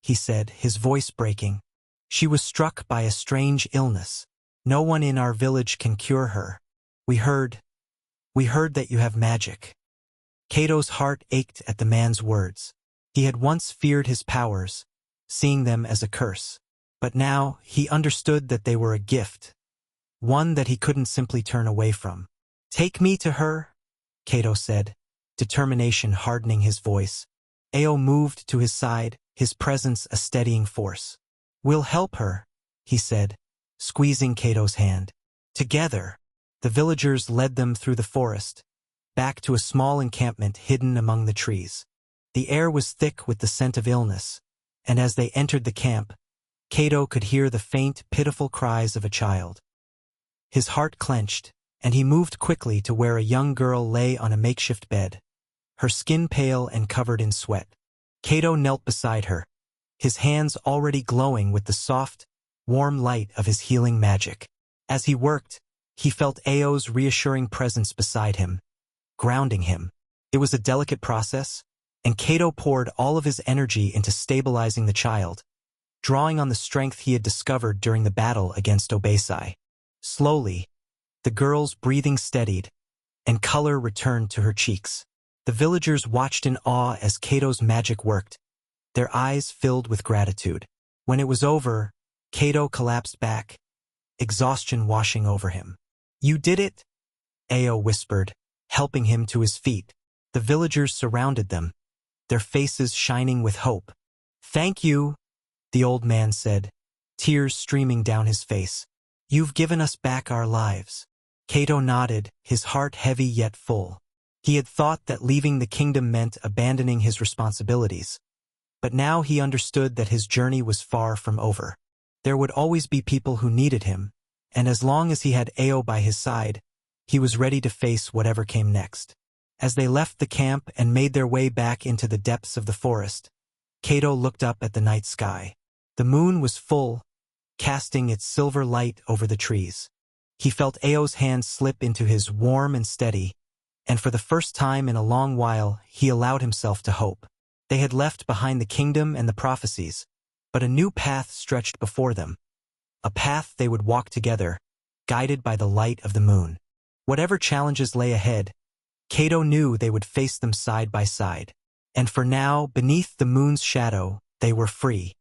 he said, his voice breaking. She was struck by a strange illness. No one in our village can cure her. We heard that you have magic. Kato's heart ached at the man's words. He had once feared his powers, seeing them as a curse. But now he understood that they were a gift, one that he couldn't simply turn away from. Take me to her, Kato said, determination hardening his voice. Ayo moved to his side, his presence a steadying force. We'll help her, he said, squeezing Kato's hand. Together, the villagers led them through the forest, back to a small encampment hidden among the trees. The air was thick with the scent of illness, and as they entered the camp, Kato could hear the faint, pitiful cries of a child. His heart clenched, and he moved quickly to where a young girl lay on a makeshift bed, her skin pale and covered in sweat. Kato knelt beside her, his hands already glowing with the soft, warm light of his healing magic. As he worked, he felt Ayo's reassuring presence beside him, grounding him. It was a delicate process, and Kato poured all of his energy into stabilizing the child, drawing on the strength he had discovered during the battle against Obasi. Slowly, the girl's breathing steadied, and color returned to her cheeks. The villagers watched in awe as Kato's magic worked, their eyes filled with gratitude. When it was over, Kato collapsed back, exhaustion washing over him. You did it, Ayo whispered, helping him to his feet. The villagers surrounded them, their faces shining with hope. Thank you, the old man said, tears streaming down his face. You've given us back our lives. Kato nodded, his heart heavy yet full. He had thought that leaving the kingdom meant abandoning his responsibilities, but now he understood that his journey was far from over. There would always be people who needed him, and as long as he had Ayo by his side, he was ready to face whatever came next. As they left the camp and made their way back into the depths of the forest, Kato looked up at the night sky. The moon was full, casting its silver light over the trees. He felt Ayo's hand slip into his, warm and steady, and for the first time in a long while he allowed himself to hope. They had left behind the kingdom and the prophecies, but a new path stretched before them. A path they would walk together, guided by the light of the moon. Whatever challenges lay ahead, Kato knew they would face them side by side. And for now, beneath the moon's shadow, they were free.